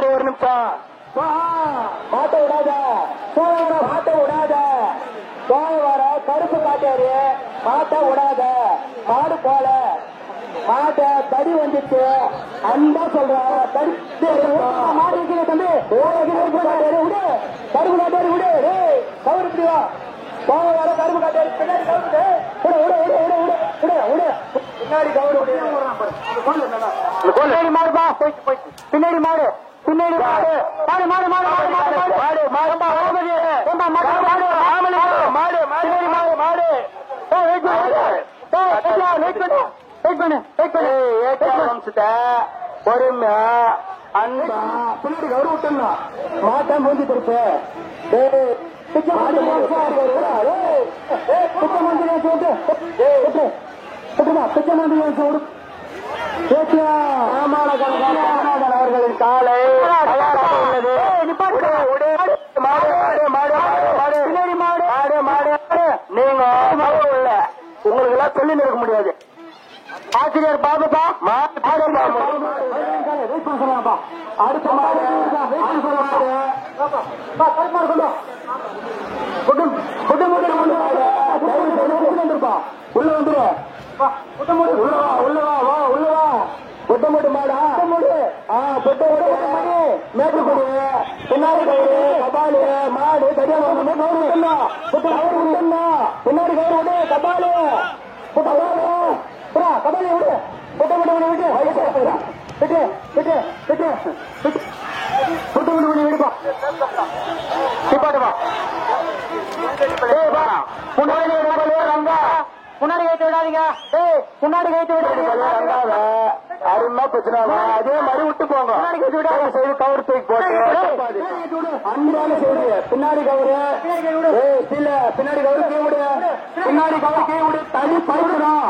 ஒரு நிமிஷம் மாட்ட விடாத மாட்ட விடாத. வர கருப்பு காட்டாரு மாட்ட விடாத. மாடு போல மாட்ட தடி வந்துச்சு அன்பா சொல்ற. மாடு இருக்கிற தம்பி விடு கருப்பு காட்டாரு விடு கவுரு பிரிவா வர கருப்பு காட்டாரு பின்னாடி பின்னாடி கவுரு பின்னாடி மாடுப்பா பின்னாடி மாடு பின்னாடி மாடு மாடு மாடு மாடு மாடு மாடு மாடு மாடு மாடு மாடு மாடு மாடு பொறுமையா அன்பா பின்னாடி கௌரவ விட்டுனா மாட்டா மூஞ்சி திருப்பு அவர்களின் காலை தயாராக உள்ளது. நீங்க உள்ள உங்களுக்கு எல்லாம் சொல்லி நிற்க முடியாது. ஆசிரியர் பாபுப்பா அடுத்த மாடு உள்ள வந்துரு உள்ளவா பொட்டமோட்டு மாடா பொட்டமோடு மேட்டுக்கொடி பின்னாடி கயிறு கபாலு மாடு கடியால பின்னாடி கயிறு விடு கபாலு கபாலி விடு பொட்டமோட்டு விட்டு விட்டு விட்டு விட்டு பொட்டமோட்டு விடுப்பா முன்னாடி கைத்து விடாதீங்க முன்னாடி கைத்து விடாதீங்க அருமா பிரச்சனை அதே மாதிரி விட்டு போங்க முன்னாடி கைத்து விடாத செய்து கவர் தூக்கி போட்டு அன்பான செய்து பின்னாடி கவரு பின்னாடி கவரு கீ விடு பின்னாடி கவரு கீ விடு தனி பயிர்தான்